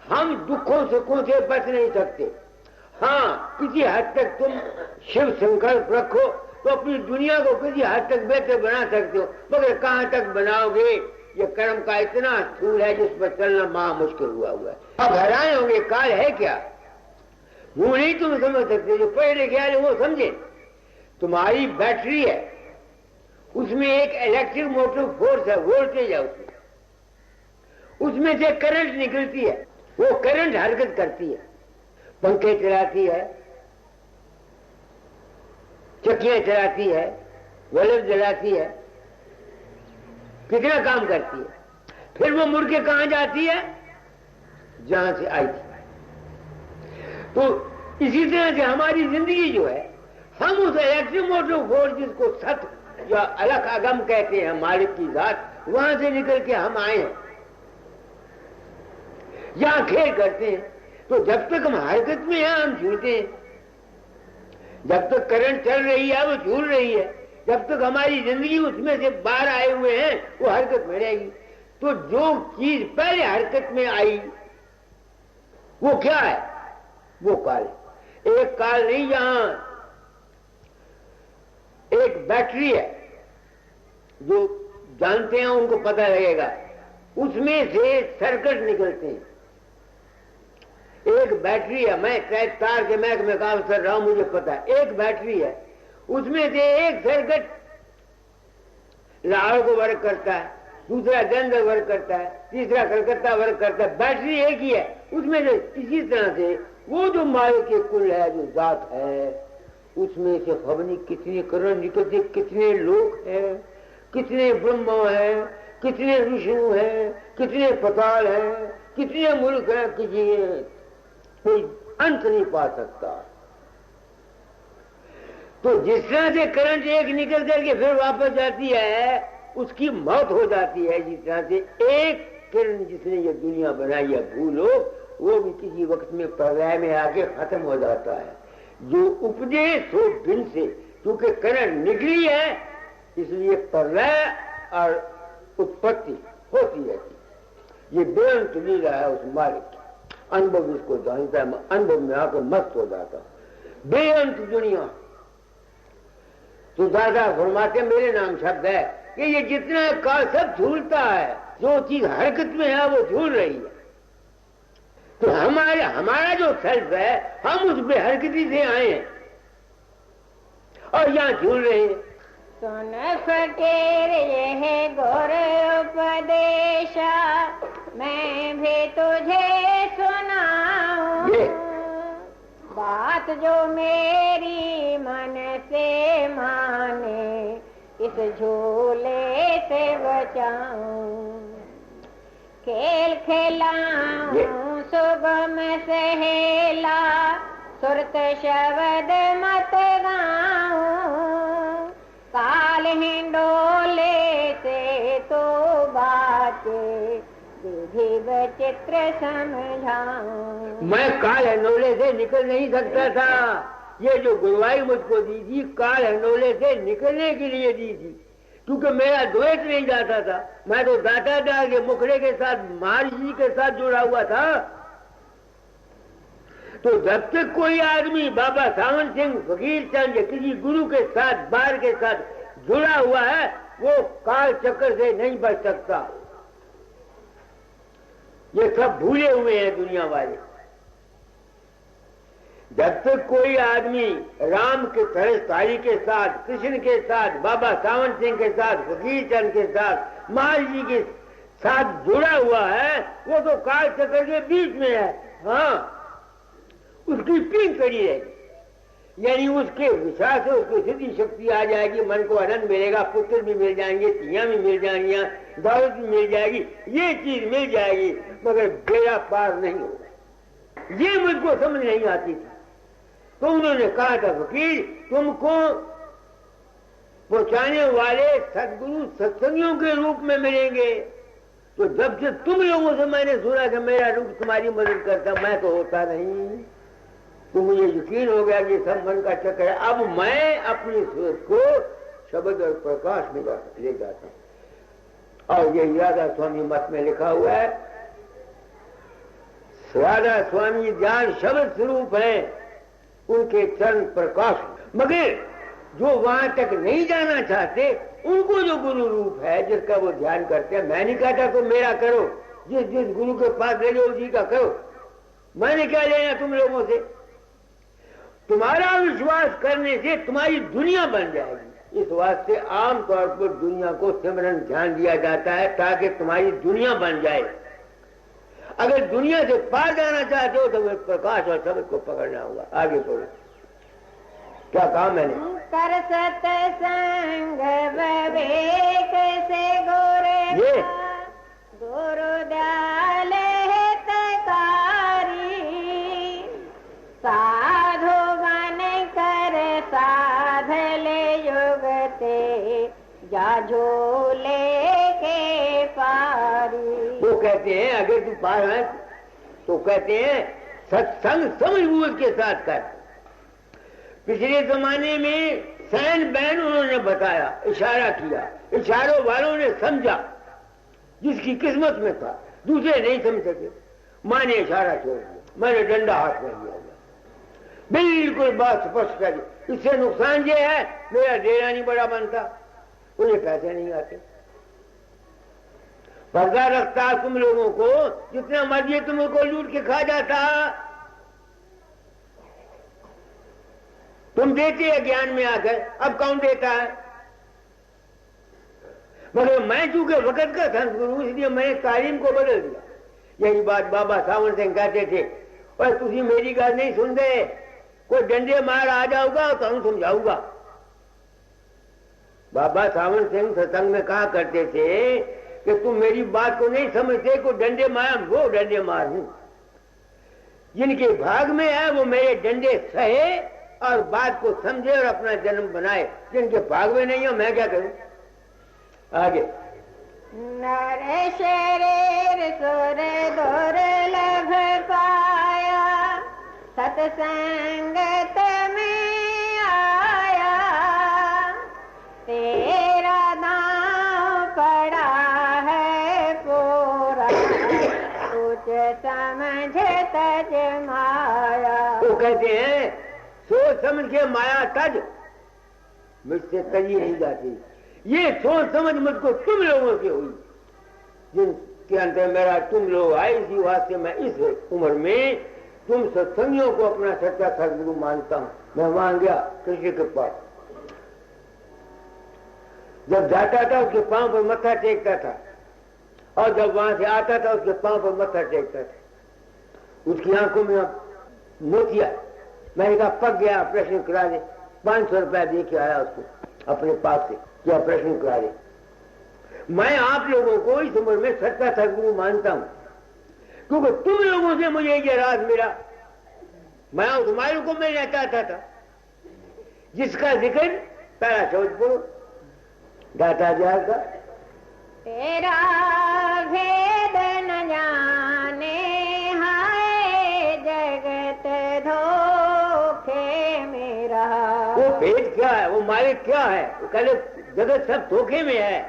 हम दुखों सुखों से बच नहीं सकते। हाँ, किसी हद तक तुम शिव संकल्प रखो तो अपनी दुनिया को किसी हद तक बेहतर बना सकते हो, मगर कहां तक बनाओगे? ये कर्म का इतना स्थूल है जिस पर चलना महा मुश्किल हुआ है। अब हैरान होंगे काल है क्या? वो नहीं तुम समझ सकते। जो पढ़े लिखे वाले वो समझे। तुम्हारी बैटरी है, उसमें एक इलेक्ट्रिक मोटिव फोर्स है, वोल्टेज है उसमें से करंट निकलती है, वो करंट हरकत करती है, पंखे चलाती है, चक्कियां चलाती है, बल्ब जलाती है, कितना काम करती है। फिर वो मुड़ के कहां जाती है? जहां से आई थी। तो इसी तरह से हमारी जिंदगी जो है, हम उस इलेक्ट्रिक मोटिव फोर्स जिसको सत्य या अलग अगम कहते हैं, मालिक की जात, वहां से निकल के हम आए हैं, यहां खेल करते हैं। तो जब तक हम हरकत में हैं हम झूलते हैं। जब तक करंट चल रही है वो झूल रही है, जब तक हमारी जिंदगी उसमें से बाहर आए हुए हैं वो हरकत में रहेगी। तो जो चीज पहले हरकत में आई वो क्या है? वो काल। एक काल नहीं, जहां एक बैटरी है, जो जानते हैं उनको पता लगेगा, उसमें से सर्किट निकलते हैं। एक बैटरी है, मैं तार के मैक में काम कर रहा हूं, मुझे पता है। एक बैटरी है, उसमें से एक सर्किट लाहौर को वर्क करता है, दूसरा जनरल वर्क करता है, तीसरा कलकत्ता वर्क करता है। बैटरी एक ही है उसमें से। इसी तरह से वो जो मालिक के कुल है, जो जात है, उसमें से खबर नहीं कितने करण निकलते, कितने लोग हैं, कितने ब्रह्मा हैं, कितने विष्णु हैं, कितने पताल हैं, कितने मुल्क हैं, कोई अंत नहीं पा सकता। तो जिस तरह से करंट एक निकल करके फिर वापस जाती है, उसकी मौत हो जाती है। जिस तरह से एक किरण जिसने ये दुनिया बनाई है, भूलोक, वो भी किसी वक्त में प्रलय में आके खत्म हो जाता है। जो उपजे सो दिन से, क्योंकि करंट निकली है इसलिए प्रलय और उत्पत्ति होती रहती। ये बेअंत लीला है उस मालिक की। अनुभव इसको जानता है, अनुभव में आकर मस्त हो जाता। बेअंत दुनिया। तो दादा फरमाते, मेरे नाम शब्द है कि ये जितना काल सब झूलता है, जो चीज हरकत में है वो झूल रही है। तो हमारा जो सेल्फ है, हम उस बेहरकती से आए हैं और यहाँ झूल रहे हैं। सुन फकीर यह गौर उपदेशा, मैं भी तुझे सुनाऊं। बात जो मेरी मन से माने, इस झूले से बचाऊं। खेल खेलाऊं सुगम सहेला, सुरत शब्द मत गाऊं। काल हिंडोले से तो बातें विधि विचित्र समझाऊं। मैं काल हिंडोले से निकल नहीं सकता था। ये जो गुरुवाई मुझको दी थी, काल हिंडोले से निकलने के लिए दी थी, क्योंकि मेरा द्वैत नहीं जाता था। मैं तो दाता दाल के मुखड़े के साथ, महर्षि के साथ जुड़ा हुआ था। तो जब तक कोई आदमी बाबा सावन सिंह, फकीर चंद या किसी गुरु के साथ, बार के साथ जुड़ा हुआ है, वो काल चक्कर से नहीं बच सकता। ये सब भूले हुए हैं दुनिया वाले। जब तक कोई आदमी राम के तरसतारी के साथ, कृष्ण के साथ, बाबा सावन सिंह के साथ, फकीर चंद के साथ, महर्षि के साथ जुड़ा हुआ है, वो तो काल चक्कर के बीच में है। हाँ, उसकी पीठ कड़ी रहेगी, यानी उसके विश्वास से उसकी सिद्धि शक्ति आ जाएगी, मन को आनंद मिलेगा, पुत्र भी मिल जाएंगे, तियां भी मिल जाएंगी, दौलत भी मिल जाएगी, ये चीज मिल जाएगी, मगर बेड़ा पार नहीं होगा। ये मुझको समझ नहीं आती थी। तो उन्होंने कहा था, फकीर तुमको पहुंचाने वाले सदगुरु सत्संगियों के रूप में मिलेंगे। तो जब से तुम लोगों से मैंने सुना कि मेरा रूप तुम्हारी मदद करता, मैं तो होता नहीं, तो मुझे यकीन हो गया कि सब मन का चक्कर है। अब मैं अपनी सोच को शब्द और प्रकाश में ले जाता हूं। और ये राधा स्वामी मत में लिखा हुआ है, राधा स्वामी ज्ञान शब्द स्वरूप है, उनके चरण प्रकाश। मगर जो वहां तक नहीं जाना चाहते, उनको जो गुरु रूप है जिसका वो ध्यान करते हैं, मैं नहीं कहता तो मेरा करो, जिस जिस गुरु के पास ले लो उसी का करो, मैंने क्या लेना तुम लोगों से। तुम्हारा विश्वास करने से तुम्हारी दुनिया बन जाएगी। इस वास्ते आमतौर पर दुनिया को सिमरन ध्यान दिया जाता है ताकि तुम्हारी दुनिया बन जाए। अगर दुनिया से पार जाना चाहते हो तो प्रकाश और शब्द को पकड़ना होगा। आगे बोलो, क्या कहा मैंने? कर सत्संग विवेक से गोरे गुरुदयाल हितकारी, साधु बन कर साध ले युगते, जा झूले के पारी। वो कहते हैं अगर तू पार है तो कहते हैं सत्संग समझ बूझ के साथ कर। पिछले जमाने में सैन बैन उन्होंने बताया, इशारा किया, इशारों वालों ने समझा, जिसकी किस्मत में था, दूसरे नहीं समझ सके। मां ने इशारा छोड़ दिया, मैंने डंडा हाथ में लिया, बिल्कुल बात स्पष्ट करी, इससे नुकसान ये है मेरा डेरा नहीं बड़ा बनता, उन्हें पैसे नहीं आते, पर्दा रखता तुम लोगों को, जितना मर्जी तुमको लूट के खा जाता, तुम देते हैं ज्ञान में आकर, अब कौन देता है? मगर मैं चूंकि वक्त का संस्कृत, इसलिए मैंने तालीम को बदल दिया। यही बात बाबा सावंत सिंह कहते थे, और तुझी मेरी बात नहीं सुनते, कोई डंडे मार आ जाऊगा तो हम समझाऊंगा। बाबा सावंत सिंह सत्संग में कहा करते थे कि तुम मेरी बात को नहीं समझते, को डंडे मार, वो डंडे मार हूं, जिनके भाग में है वो मेरे डंडे सहे और बात को समझे और अपना जन्म बनाए, जिनके भाग में नहीं हो मैं क्या करूं? आगे नर शरीर सुर दुर्लभ पाया, सत्संगत में आया, तेरा दांव पड़ा है पूरा, कुछ समझ तज माया। वो कहते हैं सोच समझ के माया तज, मुझसे तजी नहीं जाती। ये सोच समझ मुझको तुम लोगों से हुई, जिनके अंदर मेरा तुम लोग आए, इसी वास्ते मैं इस उम्र में तुम सत्संगियों को अपना सच्चा सदगुरु मानता हूं। मैं वहां गया कृष्ण के पास, जब जाता था उसके पांव पर मत्था टेकता था, और जब वहां से आता था उसके पांव पर मत्था टेकता था। उसकी आंखों में मोतिया, मैंने कहा पक गया, ऑपरेशन करा दे। 500 रुपया दे के आया उसको अपने पास से कि ऑपरेशन करा दे। मैं आप लोगों को इस उम्र में सच्चा सदगुरु मानता हूं, क्योंकि तुम लोगों से मुझे ये राज मिला, मैं तुम्हारे को मिलना चाहता था, जिसका जिक्र पहला शब्द बोलो दाता जार का। तेरा भेद न जाने हाय जगत धोखे में रहा। वो भेद क्या है, वो मालिक क्या है? वो कहले जगत सब धोखे में है।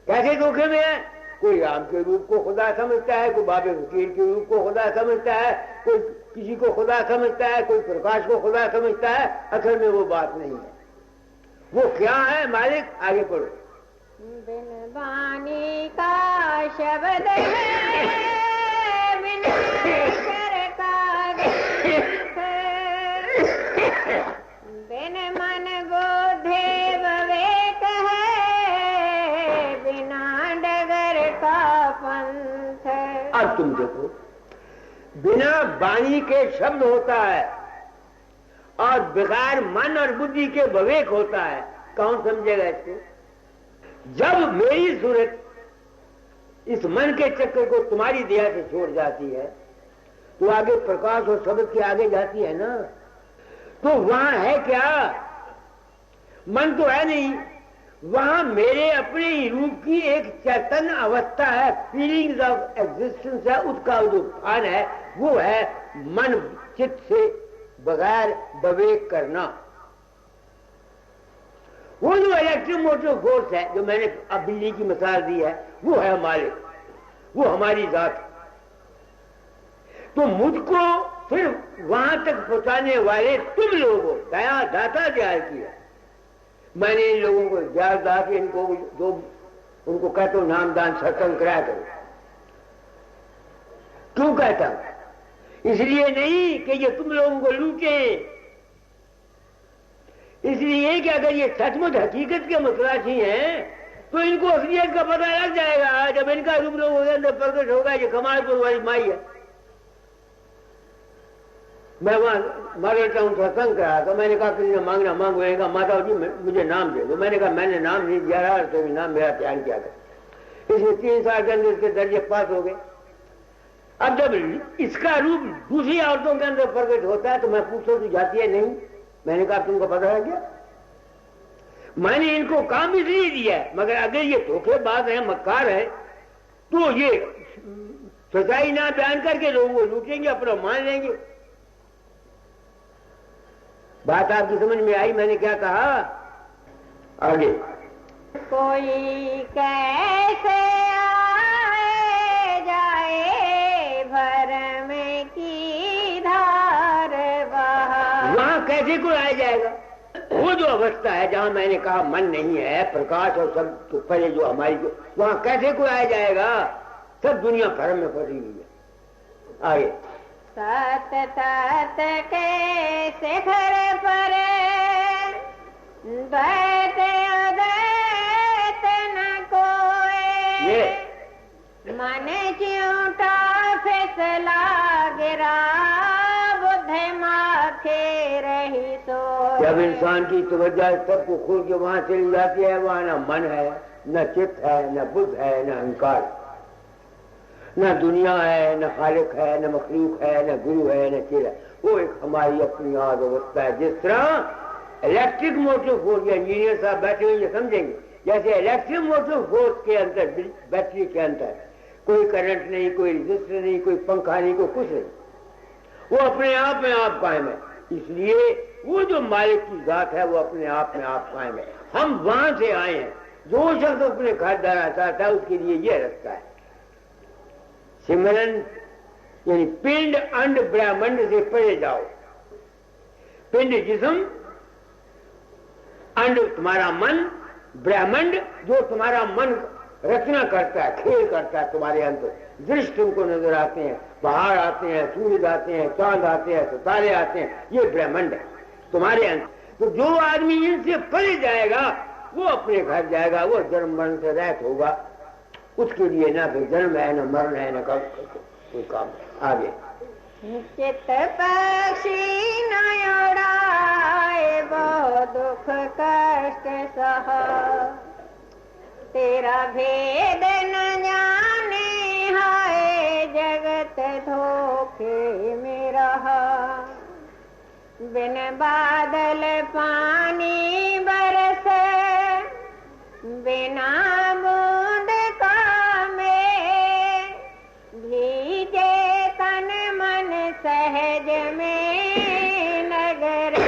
कैसे धोखे में है? कोई राम के रूप को खुदा समझता है, कोई बाबे फकीर के रूप को खुदा समझता है, कोई किसी को खुदा समझता है, कोई प्रकाश को खुदा समझता है। असल में वो बात नहीं है। वो क्या है मालिक? आगे पढ़ो। बिन बानी का शब्द है, बिन अक्षर का ग्रंथ, बिन मन बोधे विवेक है, बिना डगर का पंथ। अब तुम देखो, बिना बानी के शब्द होता है और बगैर मन और बुद्धि के विवेक होता है। कौन समझेगा इसको? जब मेरी सूरत इस मन के चक्कर को तुम्हारी दया से छोड़ जाती है तो आगे प्रकाश और शब्द के आगे जाती है ना, तो वहां है क्या? मन तो है नहीं, वहां मेरे अपने ही रूप की एक चैतन्य अवस्था है, फीलिंग्स ऑफ एग्जिस्टेंस है, उसका जो भान है वो है मन चित्त से बगैर विवेक करना। वो जो इलेक्ट्रोमोटिव फोर्स है, जो मैंने अब बिजली की मिसाल दी है, वो है मालिक, वो हमारी जात। तो मुझको सिर्फ वहां तक पहुंचाने वाले तुम लोगों, दया दाता दयाल की है। मैंने इन लोगों को दयाल दाता, इनको जो उनको कहते हो नामदान सत्संग कराया करो। क्यों कहता हूं? इसलिए नहीं कि ये तुम लोगों को लूटे, इसलिए कि अगर ये सचमुच हकीकत के मुतलाशी हैं तो इनको असलियत का पता लग जाएगा जब इनका रूप लोगों के अंदर प्रकट होगा। ये कमालपुर वाली माई है। मैं वहां मारे टाउन सत्संग करा तो मैंने कहा किसी ने मांगना मांगेगा, माता जी मुझे नाम दे दो। मैंने कहा मैंने नाम नहीं दिया रहा, तो नाम मेरा ध्यान किया था। इसमें 3 साल के अंदर इसके दर्जे पास हो गए। अब जब इसका रूप दूसरी औरतों के अंदर प्रकट होता है तो मैं पूछता तू जाती है नहीं? मैंने कहा तुमको पता है क्या? मैंने इनको काम इसलिए दिया है, मगर अगर ये धोखेबाज है, मक्कार है, तो ये सच्चाई ना बयान करके लोगों को लूटेंगे, अपना मान लेंगे। बात आपकी समझ में आई मैंने क्या कहा? आगे कोई कैसे आए जाए भरम की धार बहा। वहां कैसे कोई आ जाएगा? वो जो अवस्था है जहां मैंने कहा मन नहीं है, प्रकाश और सब तो पहले जो हमारी जो, वहां कैसे कोई आ जाएगा? सब दुनिया भरम में पड़ी हुई है। आगे सत तत के शिखर पर द्वैत अद्वैत न कोई, मन चिऊटा फिसला गिरा बुद्धि माथे रही सो। जब इंसान की तवज्जो सबको खोल के वहां चली जाती है, वहां न मन है, न चित्त है, न बुद्ध है, न अहंकार, न दुनिया है, न खालिक है, न मखलूक है, न गुरु है, न चेला। वो एक हमारी अपनी याद अवस्था है। जिस तरह इलेक्ट्रिक मोटिव फोर्स, इंजीनियर साहब बैठे हुए ये समझेंगे, जैसे इलेक्ट्रिक मोटिव फोर्स के अंदर, बैटरी के अंदर कोई करंट नहीं, कोई रजिस्टर नहीं, कोई पंखा नहीं, कोई कुछ नहीं, वो अपने आप में आप कायम है। इसलिए वो जो मालिक की जात है वो अपने आप में आप कायम है। हम वहां से आए हैं। जो शख्स अपने घर जाना चाहता है उसके लिए ये रास्ता है। सिमरन यानी पिंड अंड ब्रह्मांड से परे जाओ। पिंड जिस्म, अंड तुम्हारा मन, ब्रह्मांड जो तुम्हारा मन रचना करता है, खेल करता है तुम्हारे अंदर। दृश्य तुमको नजर आते हैं, पहाड़ आते हैं, सूरज आते हैं, चांद आते हैं, सितारे आते हैं, ये ब्रह्मांड है तुम्हारे अंदर। तो जो आदमी इनसे परे जाएगा वो अपने घर जाएगा, वो जन्म मरण से रहित होगा। उसके लिए ना फिर जन्म है, न मरण है, न कोई काम। आगे चित पक्षी न उड़ाए बहुत दुख कष्ट सहा, तेरा भेद न जाने हाय जगत धोखे में रहा। बिन बादल पानी बरसे बिना बूंद का में, भीगे तन मन सहज में नगर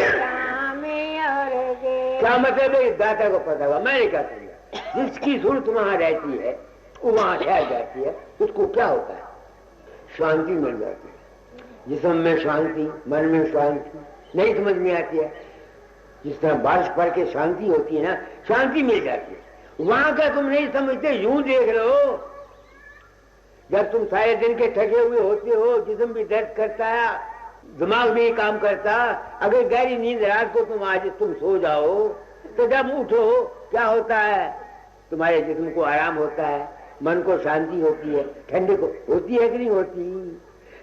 में और गे। क्या मतलब है? दाता को पता होगा, मैंने क्या समझा। जिसकी सुरत वहां रहती है वो वहां ठहर जाती है, उसको क्या होता है? शांति मिल जाती है। जिस्म में शांति, मन में शांति नहीं समझ में आती है। जिस तरह बारिश पड़ के शांति होती है ना, शांति मिल जाती है। वहां का तुम नहीं समझते, यूं देख रहे हो। जब तुम सारे दिन के थके हुए होते हो, जिस्म भी दर्द करता है, दिमाग भी काम करता, अगर गहरी नींद रात को तुम सो जाओ तो जब उठो क्या होता है? तुम्हारे जिस्म को आराम होता है, मन को शांति होती है, ठंडी को होती है कि नहीं होती?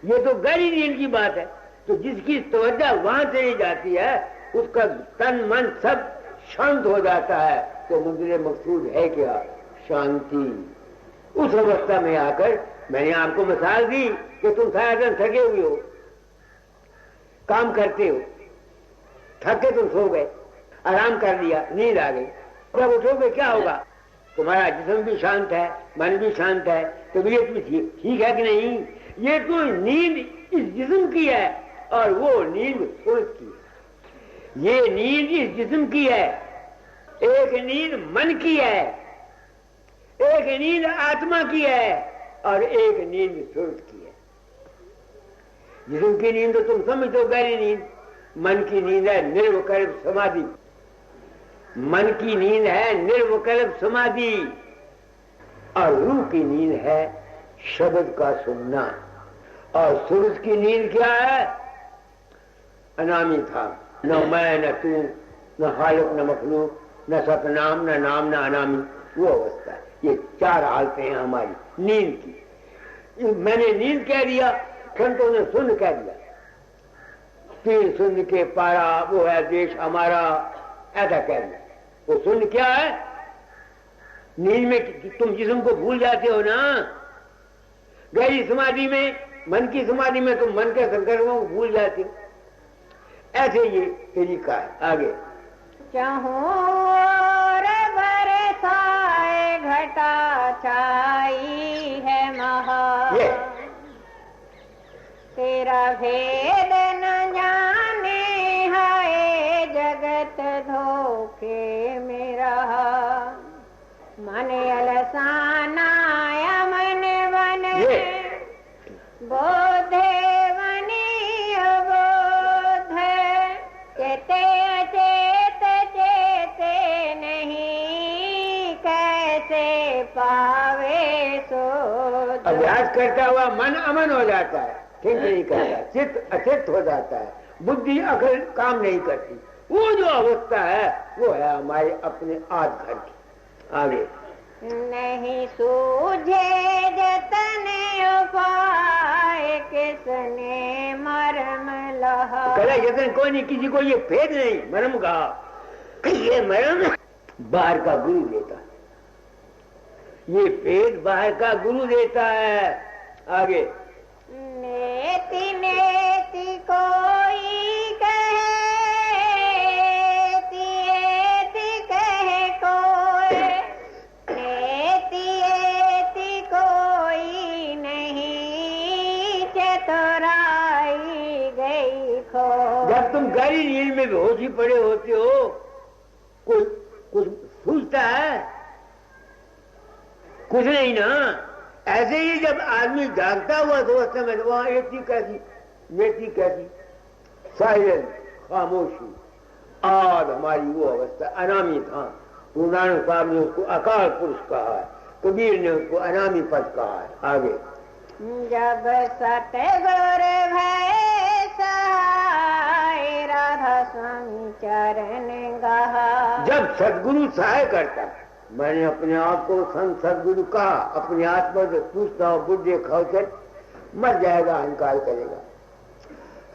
ये तो गहरी नींद की बात है। तो जिसकी तवज्जो वहां चली जाती है उसका तन मन सब शांत हो जाता है। तो मंजिल मकसूद है क्या? शांति। उस अवस्था में आकर मैंने आपको मिसाल दी कि तुम सारा दिन थके हुए हो, काम करते हो, थक के तुम सो गए, आराम कर लिया, नींद आ गई। जब उठोगे क्या होगा? तुम्हारा जिस्म भी शांत है, मन भी शांत है, तबीयत भी ठीक है कि नहीं? ये तो नींद इस जिस्म की है और वो नींद सूरज की है। ये नींद इस जिस्म की है, एक नींद मन की है, एक नींद आत्मा की है और एक नींद सूरज की है। जिस्म की नींद तो तुम समझो गहरी नींद, मन की नींद है निर्विकल्प समाधि। मन की नींद है निर्विकल्प समाधि और रूह की नींद है शब्द का सुनना। और सूरज की नींद क्या है? अनामी था, न मैं न तू, न खालिक न मखलूक, न सतनाम न नाम न अनामी, वो अवस्था है। ये चार हालतें हैं हमारी नींद की। मैंने नींद कह दिया, संतों ने सुन कह दिया। पीर सुन के पारा वो है देश हमारा, ऐसा कह दिया। वो सुन क्या है? नींद में तुम जिस्म को भूल जाते हो ना। गहरी समाधि में, मन की समाधि में तुम मन के संकल्पों को भूल जाते हो। ऐसे ये तरीका है। आगे चहोर बरसाए घटा छाई है महा, तेरा भेद न जाने हाय भगत धोखे में रहा। मन अलसाना मन बन बोधे बनी अबोध। चेते अचेत चेते नहीं कैसे पावे सोध। अभ्यास करता हुआ मन अमन हो जाता है, ठीक नहीं करता, चित्त अचित हो जाता है, बुद्धि अकल काम नहीं करती। वो जो अवस्था है वो है हमारे अपने आध घर की। आगे नहीं सूझे जतन उपाय किसने मरम लहा। कला जतन कोई नहीं, किसी को ये भेद नहीं मरम का। ये मरम बाहर का गुरु देता है, ये भेद बाहर का गुरु देता है। आगे नेति नेति कोई कहे तिएति कहे कोई। नेति एति कोई नहीं चतुराई गई खो। जब तुम गहरी नींद में बेहोश ही पड़े होते हो, कुछ सूझता है? कुछ नहीं ना। ऐसे ही जब आदमी जागता हुआ सोचता है वहां एती कैसी साइलेंस, खामोशी। आज हमारी वो अवस्था अनामी था। गुरु नानक साहब ने उसको अकाल पुरुष कहा है, कबीर ने उसको अनामी पद कहा है। आगे जब सतगुर भय सहाय राधा स्वामी चरण गहा। जब सदगुरु सहाय करता है, मैंने अपने आप को संत सदगुरु कहा, अपने आत्मा से पूछता हूं, बुद्धि खौचर मर जाएगा, अहंकार करेगा,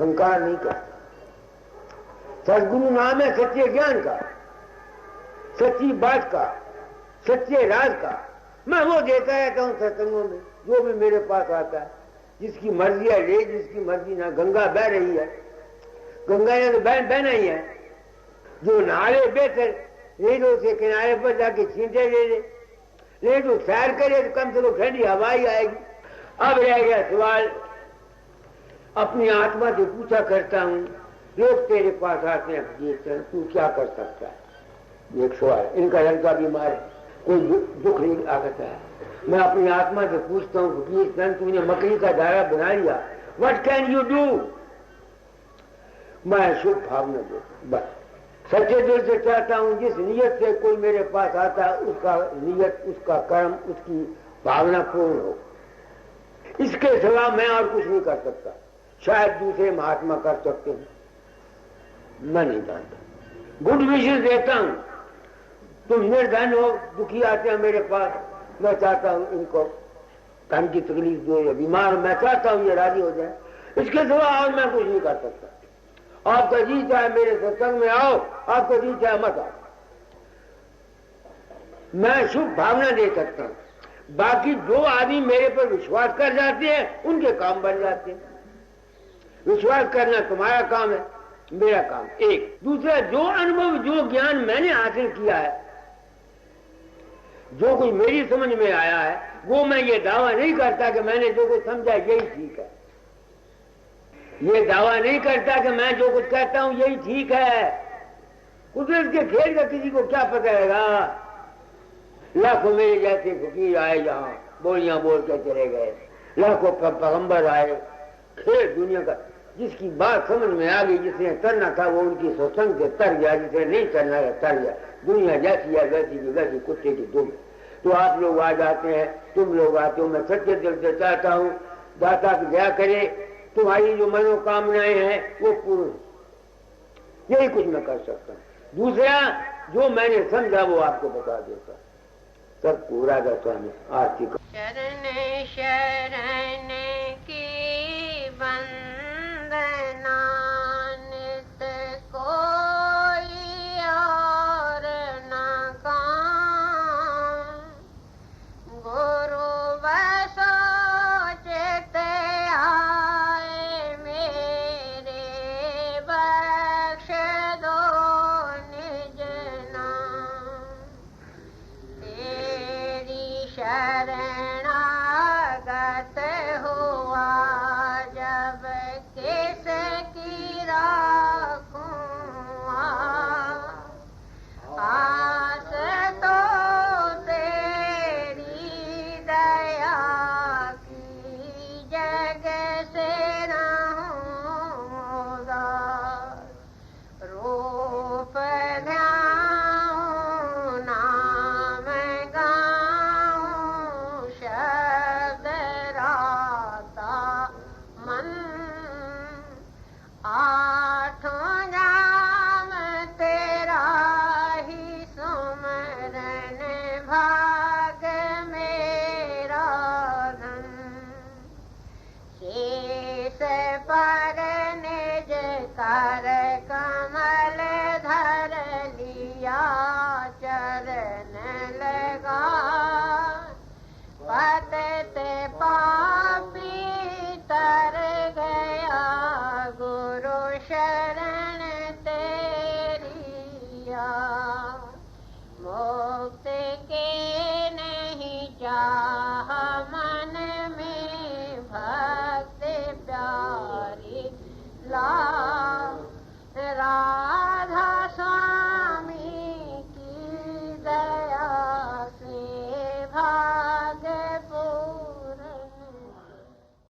अहंकार नहीं करता। सदगुरु नाम है सच्चे ज्ञान का, सच्ची बात का, सच्चे राज का। मैं वो देता रहता हूं सत्संगों में, जो भी मेरे पास आता है। जिसकी मर्जी है ले, जिसकी मर्जी ना। गंगा बह रही है, गंगा ने तो बहना ही है। जो नाले बेहतर रेलों से किनारे पर जाके छींटे ले ले, नहीं तो सैर करे तो कम से कम ठंडी हवा ही आएगी। अब रह गया सवाल, अपनी आत्मा से पूछा करता हूं, लोग तेरे पास आते हैं, ये तू क्या कर सकता है? एक सवाल, इनका लड़का बीमार है, कोई दुख नहीं आ सकता है। मैं अपनी आत्मा से पूछता हूँ, फकीर तूने मकड़ी का दायरा बना लिया, व्हाट कैन यू डू? मैं शुभ भावना देता, बस सच्चे दिल से चाहता हूं, जिस नियत से कोई मेरे पास आता है उसका नियत, उसका कर्म, उसकी भावना पूर्ण हो। इसके सिवा मैं और कुछ नहीं कर सकता। शायद दूसरे महात्मा कर सकते हैं, मैं नहीं जानता। गुड विशेष देता हूं, तुम निर्धन हो, दुखी आते हैं मेरे पास, मैं चाहता हूं इनको धन की तकलीफ दो, या बीमार, मैं चाहता हूं ये राजी हो जाए। इसके सिवा और मैं कुछ नहीं कर सकता। आपका जी चाहे मेरे सत्संग में आओ, आपका जी चाहे मत आओ, मैं शुभ भावना दे सकता हूं। बाकी जो आदमी मेरे पर विश्वास कर जाते हैं उनके काम बन जाते हैं। विश्वास करना तुम्हारा काम है, मेरा काम एक। दूसरा, जो अनुभव, जो ज्ञान मैंने हासिल किया है, जो कुछ मेरी समझ में आया है, वो मैं ये दावा नहीं करता कि मैंने जो कुछ समझा यही ठीक है। ये दावा नहीं करता कि मैं जो कुछ कहता हूं यही ठीक है। कुदरत के खेल का किसी को क्या पता रहेगा। लाखों मेरे जैसे फकीर आए, यहाँ बोलियां बोल के चले गए, लाखों पैगंबर आए, खेल दुनिया का। जिसकी बात समझ में आ गई, जिसने तरना था वो उनकी सत्संग से तर गया, जिसने नहीं तरना था तर गया। दुनिया जैसी है वैसी की वैसी, कुत्ते की दुम। तो आप लोग आ जाते हैं, तुम लोग आते हो, मैं सच्चे दिल से चाहता हूँ दाता की दया करे, तुम्हारी जो मनोकामनाएं हैं वो पूर्ण, यही कुछ मैं कर सकता हूँ। दूसरा, जो मैंने समझा वो आपको बता देता। सब पूरा का स्वामी आरती शरण शरण